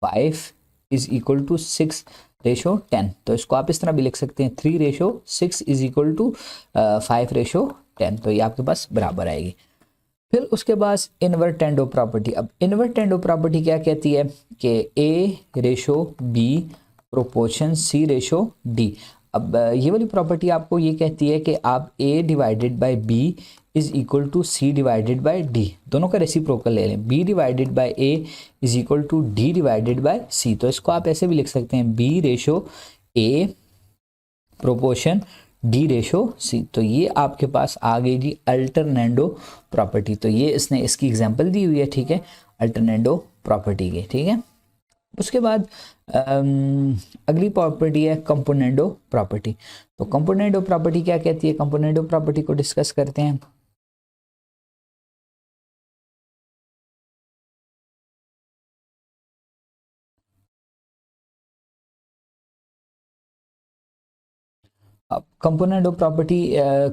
5 is equal to 6 ratio 10, तो इसको आप इस तरह भी लिख सकते हैं 3 ratio 6 is equal to 5 ratio 10, तो ये आपके पास बराबर आएगी। फिर उसके बाद इन्वर्टेंडो प्रॉपर्टी। अब इन्वर्टेंडो प्रॉपर्टी क्या कहती है कि a ratio b proportion c ratio d. अब ये वाली प्रॉपर्टी आपको ये कहती है कि आप a divided by b is equal to C divided by d, दोनों का रेसिप्रोकल ले लें। b divided by a is equal to d divided by c, तो इसको आप ऐसे भी लिख सकते हैं b ratio a proportion d ratio c। तो ये आपके पास आ गई जी अल्टरनेंडो प्रॉपर्टी। तो ये इसने इसकी एग्जांपल दी हुई है। ठीक है, अल्टरनेंडो प्रॉपर्टी की। ठीक है, उसके बाद अगली प्रॉपर्टी है कंपोनेंडो प्रॉपर्टी। तो कंपोनेंडो प्रॉपर्टी क्या कहती है, कंपोनेंडो प्रॉपर्टी को डिस्कस करते हैं। अब कंपोनेंट ऑफ प्रॉपर्टी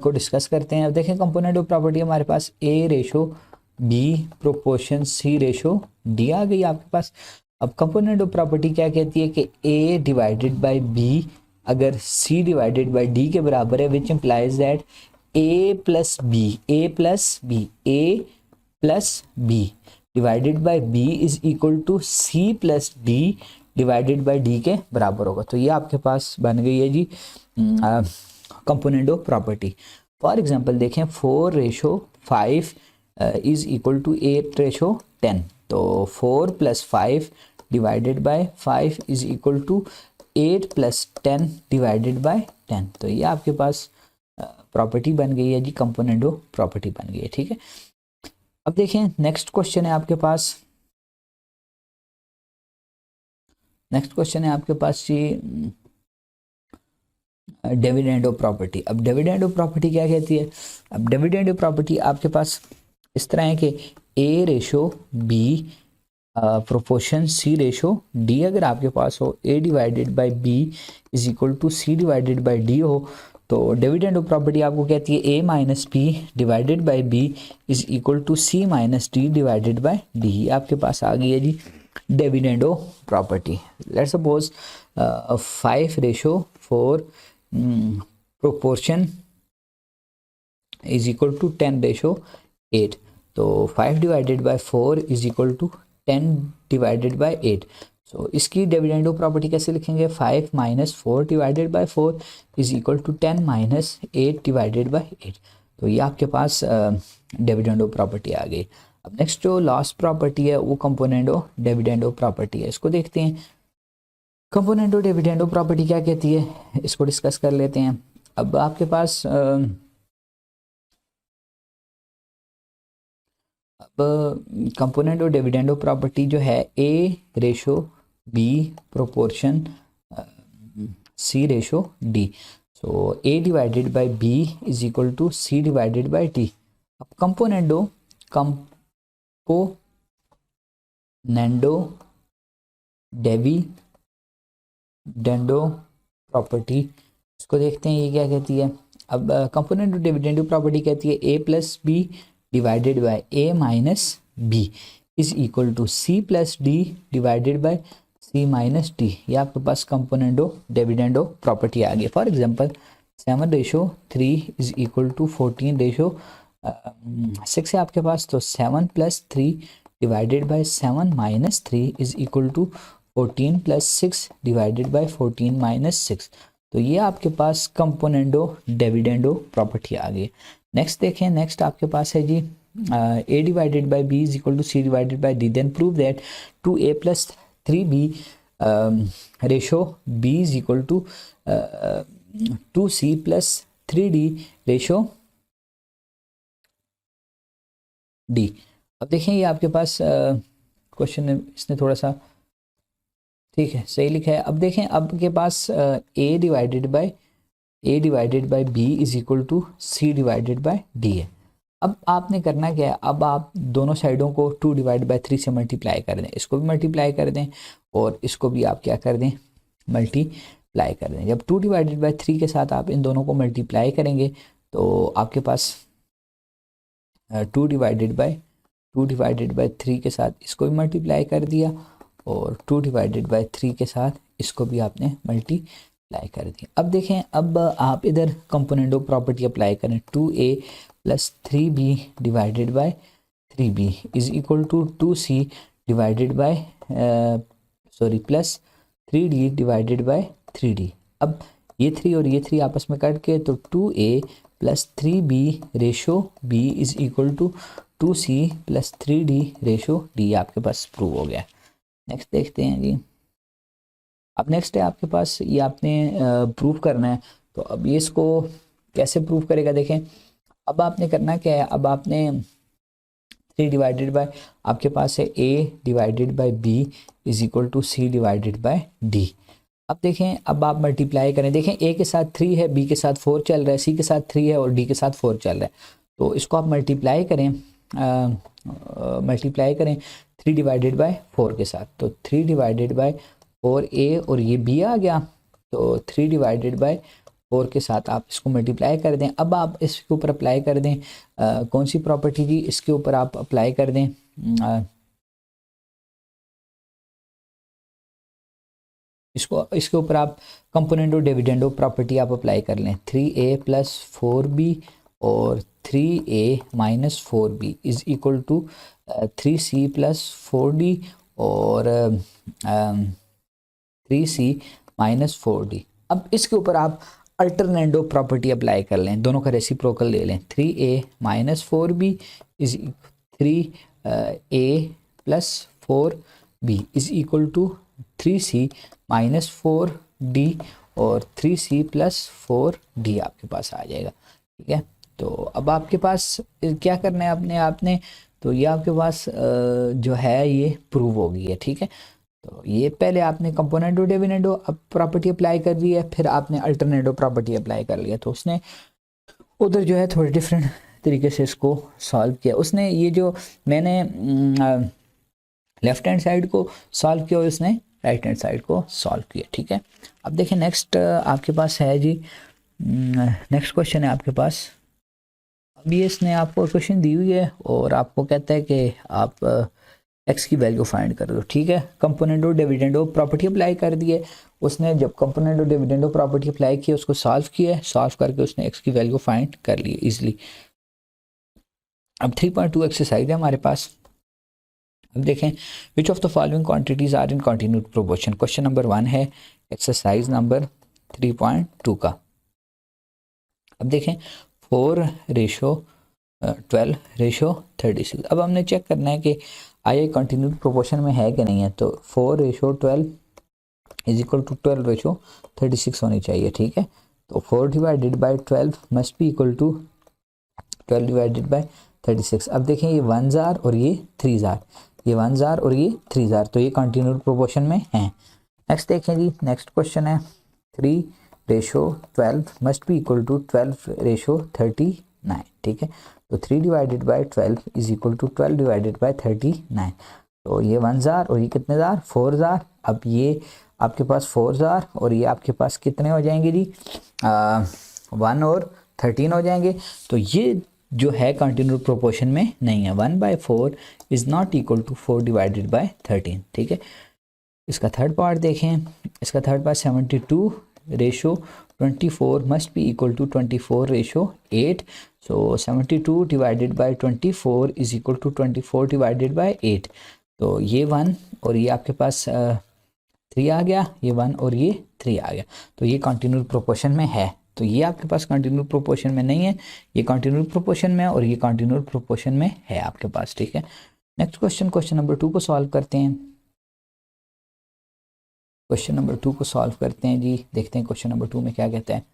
को डिस्कस करते हैं। अब देखें कंपोनेंट ऑफ प्रॉपर्टी हमारे पास ए ratio b proportion c ratio D आ गई आपके पास। अब कंपोनेंट ऑफ प्रॉपर्टी क्या कहती है कि ए डिवाइडेड बाय बी अगर सी डिवाइडेड बाय डी के बराबर है, which implies that a plus b divided by B is equal to c plus d divided by d के बराबर होगा। तो ये आपके पास बन गई है जी component of property. For example देखें 4 ratio 5 is equal to 8 ratio 10, तो 4 plus 5 divided by 5 is equal to 8 plus 10 divided by 10। तो ये आपके पास प्रॉपर्टी बन गई है जी, कंपोनेंट ऑफ प्रॉपर्टी बन गई है। ठीक है, अब देखें नेक्स्ट क्वेश्चन है आपके पास, नेक्स्ट क्वेश्चन है आपके पास जी डिविडेंड ऑफ प्रॉपर्टी। अब डिविडेंड ऑफ प्रॉपर्टी क्या कहती है, अब डिविडेंड ऑफ प्रॉपर्टी आपके पास इस तरह है कि a ratio b proportion c ratio d अगर आपके पास हो, a divided by B is equal to C divided by d हो, तो डिविडेंड ऑफ प्रॉपर्टी आपको कहती है a minus B divided by B is equal to c minus d divided by d. आपके पास आ गई है जी dividend of property. Let's suppose 5 ratio 4 proportion is equal to 10 ratio 8, तो 5 divided by 4 is equal to 10 divided by 8। So इसकी dividend of property कैसे लिखेंगे, 5 minus 4 divided by 4 is equal to 10 minus 8 divided by 8। तो ये आपके पास dividendo property आ गई। अब नेक्स्ट जो लास्ट प्रॉपर्टी है वो कंपोनेंडो डिविडेंडो प्रॉपर्टी है। इसको देखते हैं, कंपोनेंडो डिविडेंडो प्रॉपर्टी क्या कहती है, इसको डिस्कस कर लेते हैं। अब आपके पास अब कंपोनेंडो डिविडेंडो प्रॉपर्टी जो है a ratio b proportion c ratio d. So a divided by B is equal to C divided by d. अब कंपोनेंडो डिविडेंडो प्रॉपर्टी, इसको देखते हैं ये क्या कहती है। अब कंपोनेंडो डिविडेंडो प्रॉपर्टी कहती है a plus b divided by a minus b is equal to c plus d divided by c minus d. ये आपके पास कंपोनेंडो डिविडेंडो प्रॉपर्टी आ गई। For example 7:3 is equal to 14:6 है आपके पास, तो 7 + 3 divided by 7 - 3 is equal to 14 + 6 divided by 14 - 6। तो ये आपके पास कंपोनेंडो डिविडेंडो प्रॉपर्टी आ गई। नेक्स्ट देखें, नेक्स्ट आपके पास है जी a divided by b is equal to c divided by d। Then prove that 2a + 3b ratio b is equal to 2c + 3d ratio d। अब देखें ये आपके पास क्वेश्चन इसने थोड़ा सा ठीक है सही लिखा है। अब देखें अब के पास a divided by b is equal to c divided by d है। अब आपने करना क्या है, अब आप दोनों साइडों को 2 / 3 से मल्टीप्लाई कर दें, इसको भी मल्टीप्लाई कर दें और इसको भी आप क्या कर दें, मल्टीप्लाई कर दें। जब 2 / 3 के साथ आप इन दोनों को मल्टीप्लाई करेंगे तो आपके पास 2 / 3 के साथ इसको भी मल्टीप्लाई कर दिया और 2 / 3 के साथ इसको भी आपने मल्टीप्लाई कर दिया। अब देखें, अब आप इधर कंपोनेंडो प्रॉपर्टी अप्लाई करें, 2a + 3b divided by 3b is equal to 2c divided by plus 3d divided by 3d। अब ये 3 और ये 3 आपस में कट के तो 2a + 3b ratio b is equal to 2c + 3d ratio d आपके पास प्रूव हो गया। नेक्स्ट देखते हैं जी। अब नेक्स्ट है आपके पास ये आपने प्रूव करना है, तो अब ये इसको कैसे प्रूव करेगा देखें। अब आपने करना क्या है, अब आपने 3 डिवाइडेड बाय आपके पास है a divided by b is equal to c divided by d। अब देखें, अब आप मल्टीप्लाई करें, देखें a के साथ 3 है, b के साथ 4 चल रहा है, c के साथ 3 है और d के साथ 4 चल रहा है। तो इसको आप मल्टीप्लाई करें 3 डिवाइडेड बाय 4 के साथ, तो 3 डिवाइडेड बाय 4a और ये b आ गया, तो 3 डिवाइडेड बाय 4 के साथ आप इसको मल्टीप्लाई कर दें। अब आप इसके ऊपर अप्लाई कर दें कौन सी प्रॉपर्टी जी, इसके ऊपर आप अप्लाई कर दें इसके ऊपर आप कंपोनेंडो डिविडेंडो प्रॉपर्टी आप अप्लाई कर लें। 3a + 4b और 3a - 4b is equal to 3c + 4d और 3c - 4d। अब इसके ऊपर आप अल्टरनेंडो प्रॉपर्टी अप्लाई कर लें, दोनों का रेसिप्रोकल ले लें। 3a - 4b is 3a + 4b is equal to 3c - 4d और 3c + 4d आपके पास आ जाएगा। ठीक है, तो अब आपके पास क्या करना है आपने तो ये आपके पास जो है ये प्रूव हो गई है। ठीक है, तो ये पहले आपने कंपोनेंडो डिविडेंडो प्रॉपर्टी अप्लाई कर दी है, फिर आपने अल्टरनेडो प्रॉपर्टी अप्लाई कर लिया, तो उसने उधर जो है थोड़े डिफरेंट तरीके से इसको सॉल्व किया। उसने ये जो मैंने लेफ्ट हैंड साइड को सॉल्व किया और उसने राइट हैंड साइड को सॉल्व किया। ठीक है, अब देखें नेक्स्ट आपके पास है जी, नेक्स्ट क्वेश्चन है आपके पास। अभी इसने आपको क्वेश्चन दी हुई है और आपको कहता है कि आप एक्स की वैल्यू फाइंड कर दो। ठीक है, कंपोनेंडो डिविडेंडो प्रॉपर्टी अप्लाई कर दी है उसने। जब कंपोनेंडो डिविडेंडो प्रॉपर्टी अप्लाई की उसको सॉल्व किया है, सॉल्व करके उसने एक्स की वैल्यू फाइंड कर ली इजीली। अब 3.2 एक्सरसाइज है हमारे पास। अब देखें, which of the following quantities are in continued proportion. Question number 1 है एक्सरसाइज नंबर 3.2 का। अब देखें 4:12:36। अब हमने चेक करना है कि आया कंटिन्यूड प्रोपोर्शन में है कि नहीं है। तो 4:12 इज इक्वल टू 12:36 होनी चाहिए, ठीक है। तो 4 divided by 12 must be equal to 12 divided by 36। अब देखें ये 1 जार और ये 3 जार, ये 1 जार और ये 3 जार, तो ये कंटिन्यूड प्रोपोर्शन में हैं। नेक्स्ट देखें जी, नेक्स्ट क्वेश्चन है 3:12 मस्ट बी इक्वल टू 12:39, ठीक है। तो 3 divided by 12 is equal to 12 divided by 39। तो ये 1 जार और ये कितने जार, 4 जार। अब ये आपके पास 4 जार और ये आपके पास कितने हो जाएंगे जी, 1 और 13 हो जाएंगे। तो ये जो है कंटिन्यूड प्रोपोर्शन में नहीं है। 1/4 is not equal to 4 divided by 13, ठीक है। इसका थर्ड पार्ट देखें, इसका third part 72:24 must be equal to 24:8। So 72 divided by 24 is equal to 24 divided by 8। तो ये 1 और ये आपके पास 3 आ गया, ये 1 और ये 3 आ गया। तो ये कंटिन्यूड प्रोपोर्शन में है। तो ये आपके पास कंटिन्यूड प्रोपोर्शन में नहीं है, ये कंटिन्यूड प्रोपोर्शन में है और ये कंटिन्यूड प्रोपोर्शन में है आपके पास, ठीक है। नेक्स्ट क्वेश्चन, क्वेश्चन नंबर 2 को सॉल्व करते हैं। क्वेश्चन नंबर 2 को सॉल्व करते हैं जी, देखते हैं क्वेश्चन नंबर 2 में क्या कहता है।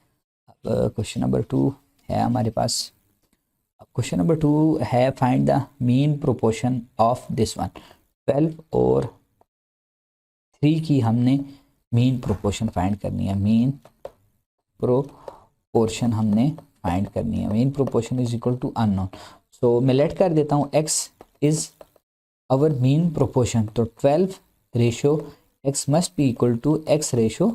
अब क्वेश्चन नंबर 2 है हमारे पास, क्वेश्चन नंबर 2 है find the mean proportion of this one. 12 और 3 की हमने मीन प्रोपोर्शन फाइंड करनी है, मीन प्रोपोर्शन हमने फाइंड करनी है। Mean proportion is equal to unknown. So मैं लेट कर देता हूँ x is our mean proportion. तो 12 ratio x must be equal to x ratio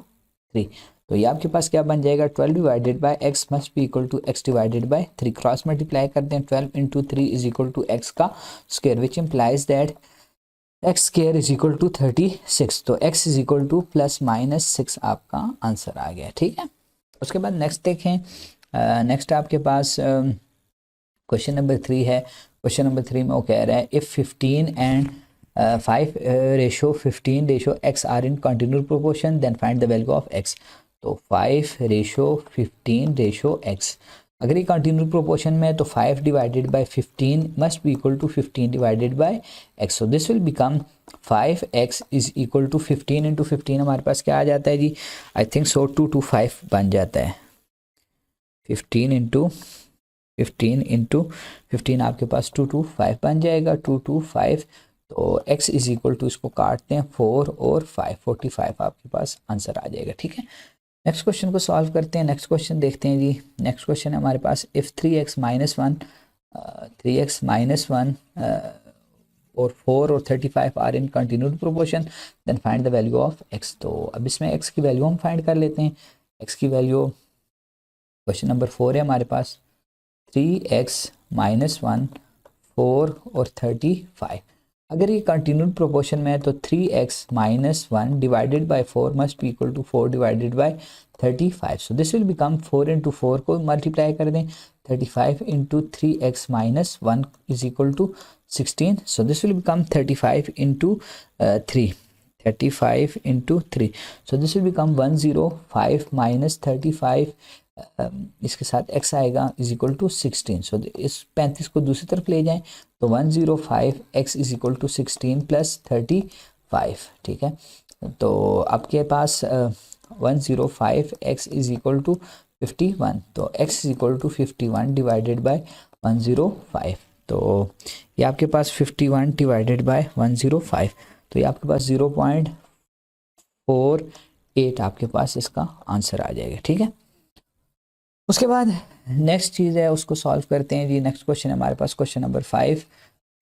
3। तो ये आपके पास क्या बन जाएगा, 12 divided by x must be equal to x divided by 3। Cross multiply करते हैं, 12 into 3 is equal to x का square, which implies that x square is equal to 36। तो x इज इक्वल टू +-6 आपका आंसर आ गया, ठीक है। उसके बाद नेक्स्ट देखें, नेक्स्ट आपके पास क्वेश्चन नंबर 3 है। क्वेश्चन नंबर 3 में वो कह रहा है if 15 and 5:15:x are in continued proportion then find the value of x। तो 5:15:x अगर ये कंटिन्यूड प्रोपोर्शन में है तो 5 divided by 15 must be equal to 15 divided by x। So this will become 5x is equal to 15 into 15 हमारे पास क्या आ जाता है जी, आई थिंक सो 225 बन जाता है। 15 इंटू 15 आपके पास 225 बन जाएगा, 225। तो x इज इक्वल टू, इसको काटते हैं 4 और 5, 45 आपके पास आंसर आ जाएगा, ठीक है। नेक्स्ट क्वेश्चन को सॉल्व करते हैं। नेक्स्ट क्वेश्चन देखते हैं जी। नेक्स्ट क्वेश्चन है हमारे पास इफ़ 3x माइनस वन और 4 और 35 are in continued proportion then find the value of x। तो अब इसमें x की वैल्यू हम फाइंड कर लेते हैं। x की वैल्यू, क्वेश्चन नंबर 4 है हमारे पास, 3x माइनस 1, 4 और 35। अगर ये कंटिन्यूड प्रोपोर्शन में है तो 3x minus 1 divided by 4 must be equal to 4 divided by 35। So this will become 4 into 4 को मल्टीप्लाई कर दें, 35 into 3x minus 1 is equal to 16। So this will become 35 into 3, 35 into 3। So this will become 105 minus 35, इसके साथ x आएगा is equal to 16। सो इस 35 को दूसरी तरफ ले जाएं तो 105 x is equal to 16 plus 35, ठीक है। तो आपके पास 105 x इज इक्वल टू 51। तो x is equal to 51 divided by 105। तो ये आपके पास 51 डिवाइडेड बाय 105, तो ये आपके पास 0.48 आपके पास इसका आंसर आ जाएगा, ठीक है। उसके बाद नेक्स्ट चीज़ है उसको सॉल्व करते हैं जी। नेक्स्ट क्वेश्चन है हमारे पास, question number 5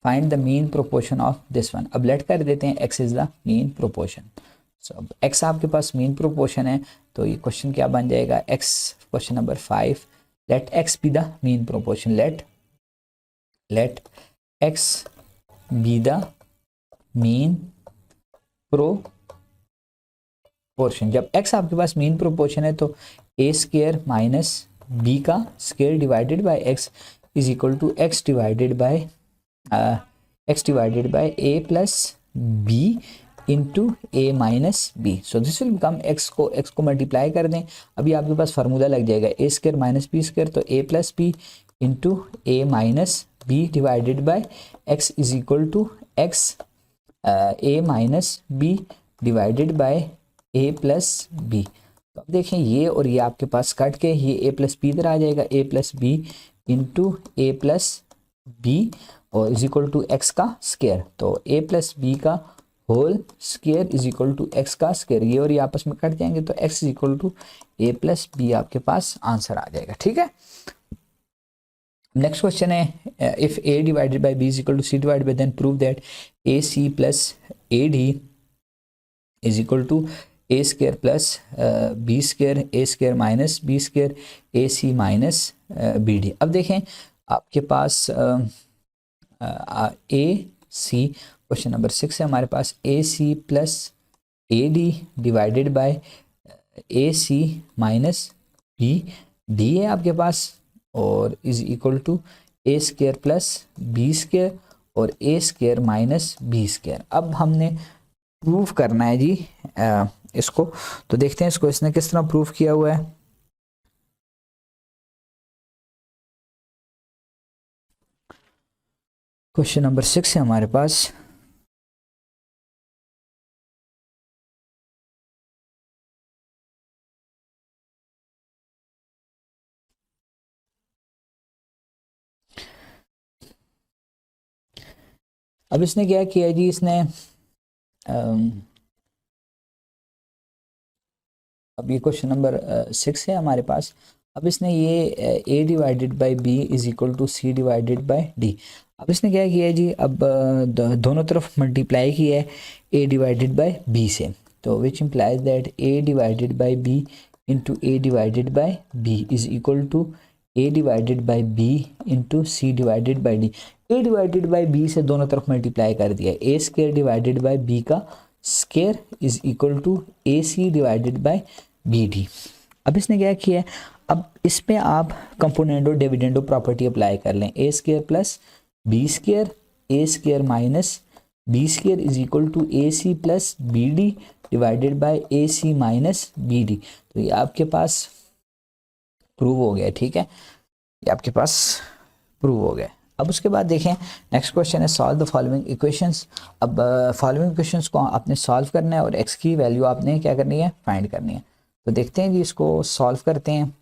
find the mean proportion of this one. अब लेट कर देते हैं x is the mean proportion. So अब x आपके पास मीन प्रोपोर्शन है तो ये क्वेश्चन क्या बन जाएगा, x, question number 5, let x be the mean proportion. Let x be the mean proportion. जब x आपके पास मीन प्रोपोर्शन है तो a स्क्वायर माइनस b का square divided by x is equal to x divided by a plus b into A minus B. So this will become X को multiply कर दें, अभी आपके पास फार्मूला लग जाएगा A square minus B square, तो A plus B into A minus B divided by X is equal to X A minus B divided by A plus B. तो अब देखें ये और ये आपके पास कट के ये ए प्लस बी इधर आ जाएगा, A plus B into A plus B और इज इक्वल टू एक्स का स्क्वायर, तो ए प्लस बी का whole square is equal to X का स्क्वायर, ये और ये आपस में कट जाएंगे तो X is equal to A plus B आपके पास आंसर आ जाएगा। ठीक है, नेक्स्ट क्वेश्चन है if A divided by B is equal to C divided by, then prove that A C plus A D is equal to A square plus B square, A square minus B square, A C minus B D. अब देखें आपके पास a C, question number 6 है हमारे पास, a C plus A d divided by a C minus B d है आपके पास, और is equal to A square plus B square और a square minus B square. अब हमने प्रूफ करना है जी इसको, तो देखते हैं इसको इसने किस तरह प्रूफ किया हुआ है। क्वेश्चन नंबर 6 है हमारे पास, अब इसने क्या किया जी, इसने अब ये क्वेश्चन नंबर 6 है हमारे पास। अब इसने ये a divided by B is equal to C divided by d. अब इसने क्या किया है जी, अब दोनों तरफ मल्टीप्लाई किया है ए डिवाइडेड बाई बी से, तो which implies that A divided by B into A divided by B is equal to A divided by B into C divided by D. A divided by B से दोनों तरफ multiply कर दिया, A square divided by B का square is equal to A C divided by B D. अब इसने क्या किया है, अब इस पे आप कंपोनेंडो डिविडेंडो प्रॉपर्टी अप्लाई कर लें, a square plus B square, A square minus B square is equal to A C plus b d divided by a C minus B d. तो ये आपके पास प्रूव हो गया, ठीक है, ये आपके पास प्रूव हो गया। अब उसके बाद देखें नेक्स्ट क्वेश्चन है सॉल्व द फॉलोइंग इक्वेशंस। अब फॉलोइंग इक्वेशंस को आपने सॉल्व करना है और एक्स की वैल्यू आपने क्या करनी है, फाइंड करनी है। तो देखते हैं जी, इसको सॉल्व करते हैं।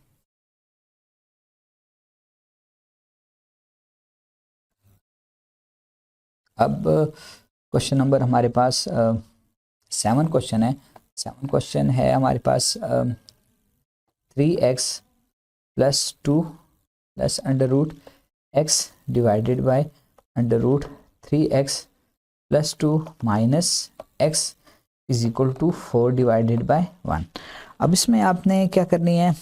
अब क्वेश्चन नंबर हमारे पास 7 क्वेश्चन है। 7 क्वेश्चन है हमारे पास 3x plus 2 plus under root x divided by under root 3x plus 2 minus x is equal to 4 divided by 1। अब इसमें आपने क्या करनी है,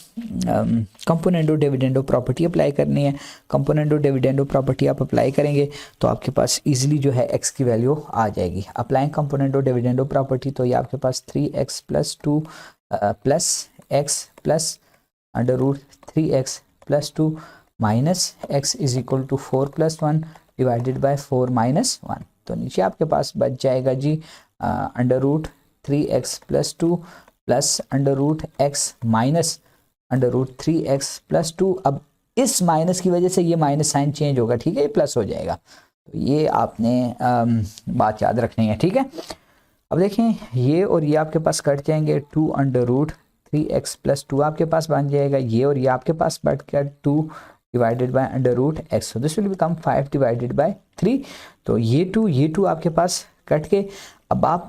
कंपोनेंडो डिविडेंडो प्रॉपर्टी अप्लाई करनी है। कंपोनेंडो डिविडेंडो प्रॉपर्टी आप अप्लाई करेंगे तो आपके पास इजीली जो है x की वैल्यू आ जाएगी। अप्लाइंग कंपोनेंडो डिविडेंडो प्रॉपर्टी, तो ये आपके पास 3x plus 2 plus x plus under root 3x plus 2 minus x is equal to 4 plus 1 divided by 4 minus 1। तो नीचे आपके पास बच जाएगा जी under root 3x plus 2 plus under root x minus under root 3x plus 2। अब इस minus की वजह से ये माइनस साइन चेंज होगा, ठीक है, ये प्लस हो जाएगा। तो ये आपने बात याद रखनी है, ठीक है। अब देखें ये और ये आपके पास कट जाएंगे, 2 अंडर रूट 3x प्लस 2 आपके पास बन जाएगा, ये और ये आपके पास बढ़ कर 2 divided by under root x। So this will become 5 divided by 3। तो ये 2 आपके पास कट के, अब आप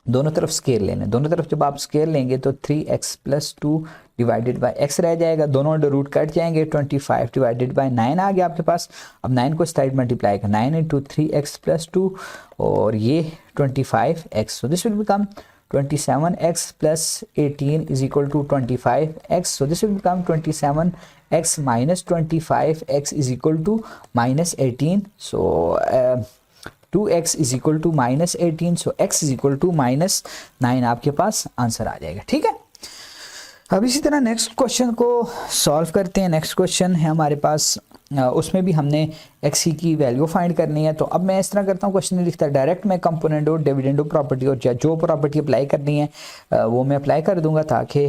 दोनों तरफ स्केयर लेना, दोनों तरफ जब आप स्केयर लेंगे तो 3x plus 2 divided by x रह जाएगा, दोनों अंडर रूट कट जाएंगे, 25 डिवाइडेड बाय 9 आ गया आपके पास। अब 9 को साइड मल्टीप्लाई कर, 9 इंटू 3x प्लस 2 और ये 25x। So this will become 27x plus 18 is equal to 25x। So this will become 27x minus 25x is equal to minus 18। So 2x is equal to minus 18। So x is equal to minus 9 आपके पास answer आ जाएगा, ठीक है। अब इसी तरह next question को सॉल्व करते हैं। नेक्स्ट क्वेश्चन है हमारे पास, उसमें भी हमने एक्स की वैल्यू फाइंड करनी है। तो अब मैं इस तरह करता हूँ, क्वेश्चन नहीं लिखता, डायरेक्ट मैं कंपोनेंट डिविडेंड प्रॉपर्टी और जो प्रॉपर्टी अप्लाई करनी है वो मैं अप्लाई कर दूंगा ताकि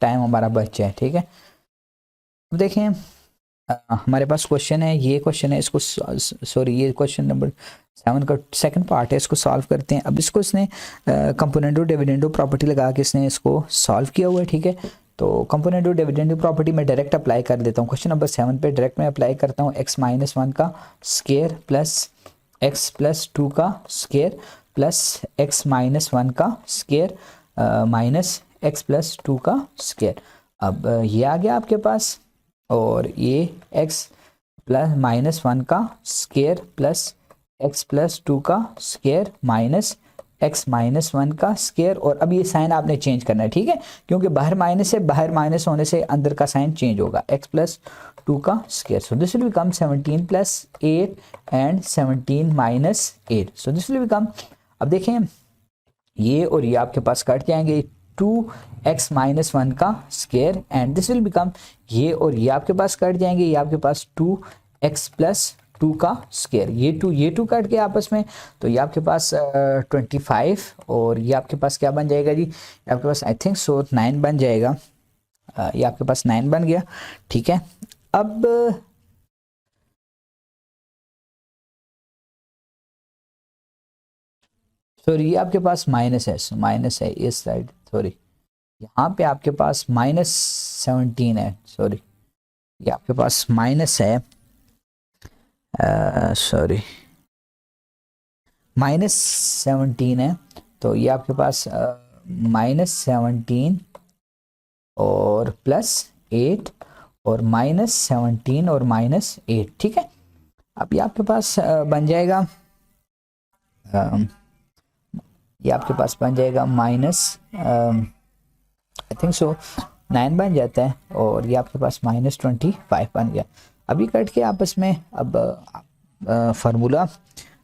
टाइम हमारा बच जाए। ठीक है, अब देखें हमारे पास क्वेश्चन है, ये क्वेश्चन है, इसको सॉरी ये क्वेश्चन नंबर 7 का सेकंड पार्ट है, इसको सॉल्व करते हैं। अब इसको इसने कंपोनेंट डिविडेंड प्रॉपर्टी लगा के इसने इसको सॉल्व किया हुआ है। ठीक है, तो कंपोनेंट डिविडेंड प्रॉपर्टी में डायरेक्ट अप्लाई कर देता हूँ। क्वेश्चन नंबर 7 पे डायरेक्ट मैं अप्लाई करता हूँ, x-1 का स्केयर प्लस x+2 का स्केयर प्लस x-1 का स्केयर माइनस x+2 का स्केयर। अब ये आ गया आपके पास, और ये x+-1 का स्केयर प्लस x+2 का स्केयर माइनस x-1 का स्केयर। और अब ये साइन आपने चेंज करना है। ठीक है, क्योंकि बाहर माइनस है, बाहर माइनस होने से अंदर का साइन चेंज होगा, x+2 का square. So this will become 17 + 8 and 17 - 8। So this will become, अब देखें ये और ये आपके पास कट जाएंगे, 2x-1 का square and this will become, ये और ये आपके पास कट जाएंगे, ये आपके पास 2x+2 का स्केयर, ये टू कट के आपस में, तो ये आपके पास 25 और ये आपके पास क्या बन जाएगा जी, आपके पास आई थिंक सो 9 बन जाएगा। ये आपके पास 9 बन गया। ठीक है, अब सॉरी ये आपके पास माइनस है इस साइड, सॉरी यहाँ पे आपके पास -17 है, सॉरी ये आपके पास माइनस है, सॉरी -17 है। तो ये आपके पास -17 और +8 और -17 और -8। ठीक है, अब ये आपके पास बन जाएगा, ये आपके पास बन जाएगा आई थिंक सो 9 बन जाता है, और ये आपके पास -25 बन गया। अभी कट के आपस में, अब फार्मूला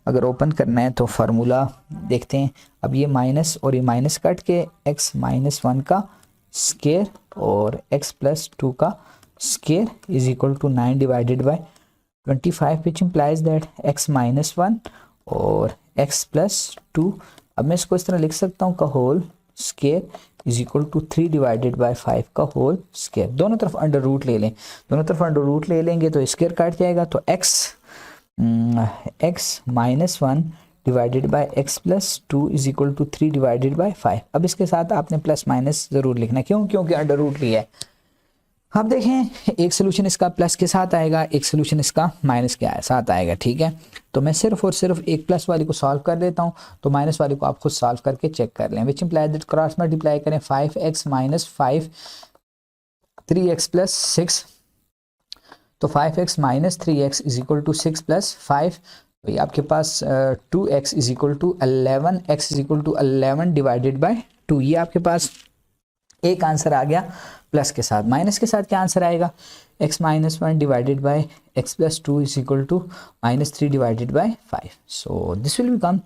अगर ओपन करना है तो फार्मूला देखते हैं। अब ये माइनस और ये माइनस कट के x-1 का स्केयर और x+2 का square is equal to 9 divided by 25 which implies that x-1 और x+2। अब मैं इसको इस तरह लिख सकता हूँ का whole square is equal to 3 divided by 5 का होल स्केयर। दोनों तरफ अंडर रूट ले लें, दोनों तरफ अंडर रूट ले लेंगे तो स्केयर काट जाएगा, तो x-1 divided by x+2 is equal to 3 divided by 5। अब इसके साथ आपने प्लस माइनस ज़रूर लिखना, क्यों, क्योंकि अंडर रूट लिया है। अब देखें एक सोल्यूशन इसका प्लस के साथ आएगा, एक सोल्यूशन इसका माइनस के साथ आएगा। ठीक है, तो मैं सिर्फ और सिर्फ एक प्लस वाली को सॉल्व कर देता हूँ, तो माइनस वाली को आप खुद सॉल्व करके चेक कर लें। विच इम्प्लाई दैट क्रॉस मल्टीप्लाई करें 5x - 5 3x + 6, तो 5x - 3x is equal to 6 + 5। तो ये आपके पास 2x is equal to 11, x is equal to 11 divided by 2। ये आपके पास एक आंसर आ गया प्लस के साथ। माइनस के साथ क्या आंसर आएगा, x-1 divided by x+2 is equal to -3 divided by 5। So this will become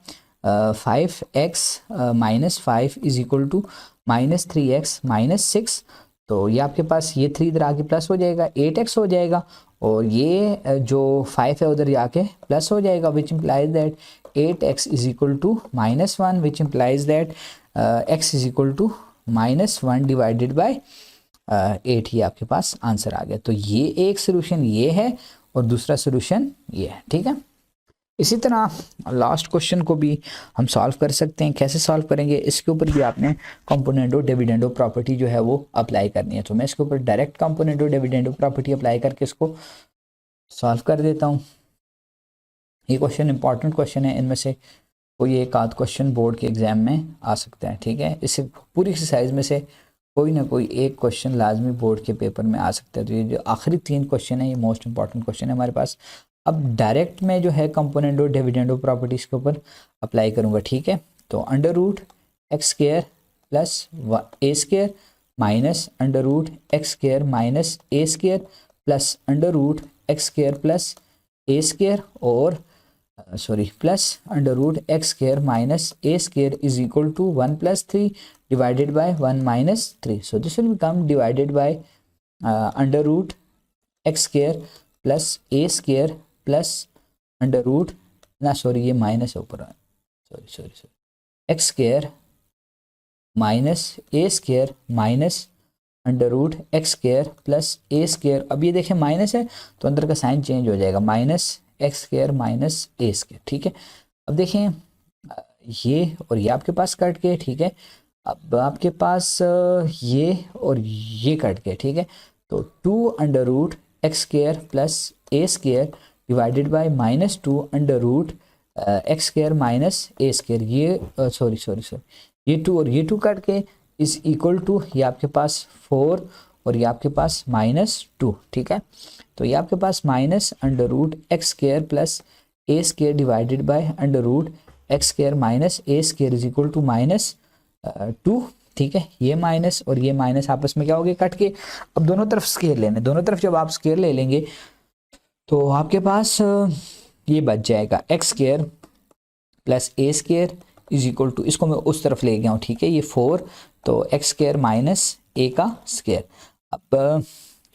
5x - 5 is equal to -3x - 6। तो ये आपके पास ये 3 इधर आके प्लस हो जाएगा, 8x हो जाएगा, और ये जो 5 है उधर जाके प्लस हो जाएगा, which implies that 8x is equal to -1 which implies that x is equal to -1 divided by 8। ही आपके पास आंसर आ गया। तो ये एक सोल्यूशन ये है और दूसरा सोल्यूशन ये है। ठीक है, इसी तरह लास्ट क्वेश्चन को भी हम सॉल्व कर सकते हैं। कैसे सॉल्व करेंगे, इसके ऊपर भी आपने कंपोनेंटो डिविडेंडो प्रॉपर्टी जो है वो अप्लाई करनी है। तो मैं इसके ऊपर डायरेक्ट कंपोनेंटो डिविडेंडो प्रॉपर्टी अप्लाई करके इसको सॉल्व कर देता हूँ। ये क्वेश्चन इंपॉर्टेंट क्वेश्चन है, इनमें से कोई एक आध क्वेश्चन बोर्ड के एग्जाम में आ सकता है। ठीक है, इससे पूरी एक्सरसाइज में से कोई ना कोई एक क्वेश्चन लाजमी बोर्ड के पेपर में आ सकता है। तो ये जो आखिरी 3 क्वेश्चन है ये मोस्ट इंपॉर्टेंट क्वेश्चन है हमारे पास। अब डायरेक्ट में जो है कंपोनेंटो डिविडेंडो प्रॉपर्टीज के ऊपर अप्लाई करूँगा। ठीक है, तो under root x square plus A square minus under root x square minus a square plus under root x square plus A square, और sorry plus under root x square minus A square is equal to 1 + 3 divided by 1 - 3. So this will become divided by under root x square plus a square plus under root ना sorry ये minus है ऊपर, sorry x square minus ए square minus under root x square plus ए square. अब ये देखें minus है तो अंदर का साइन चेंज हो जाएगा, माइनस एक्स स्क्र माइनस ए स्क्र. ठीक है, अब देखें ये और ये आपके पास कट गए. ठीक है, अब आपके पास ये और ये कट गए. ठीक है, तो 2 under root x square plus A square divided by -2 under root x square minus A square. ये सॉरी ये 2 और ये 2 कट के इज इक्वल टू ये आपके पास 4 और ये आपके पास -2. ठीक है, तो ये आपके पास minus under root x square plus A square divided by under root x square minus A square is equal to -2. ठीक है, ये माइनस और ये माइनस आपस में क्या हो गए, कट के. अब दोनों तरफ स्क्वायर लेने, दोनों तरफ जब आप स्क्वायर ले लेंगे तो आपके पास ये बच जाएगा X square plus A square is equal to, इसको मैं उस तरफ ले गया हूँ. ठीक है, ये 4 तो एक्स स्क्वायर माइनस ए का स्क्वायर. अब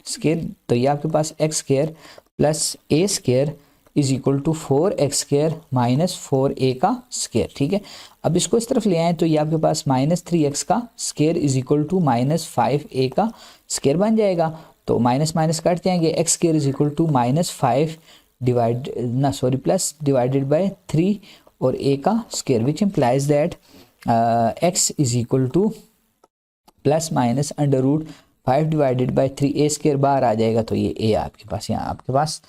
स्क्वायर तो ये आपके पास x square plus A square is equal to 4x square minus 4a का स्क्वायर. ठीक है, अब इसको इस तरफ ले आए तो ये आपके पास -3x का square is equal to -5a का स्क्वायर बन जाएगा. तो माइनस माइनस कट जाएंगे, X square is equal to -5 plus divided by 3 और a का square, which implies that x is equal to plus minus under root 5 divided by 3a square बाहर आ जाएगा. तो ये a आपके पास, यहाँ आपके पास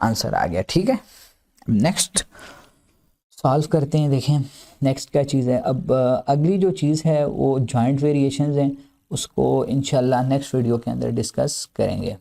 आंसर आ गया. ठीक है, नेक्स्ट सॉल्व करते हैं. देखें नेक्स्ट क्या चीज़ है. अब अगली जो चीज़ है वो जॉइंट वेरिएशंस हैं, उसको इंशाल्लाह नेक्स्ट वीडियो के अंदर डिस्कस करेंगे.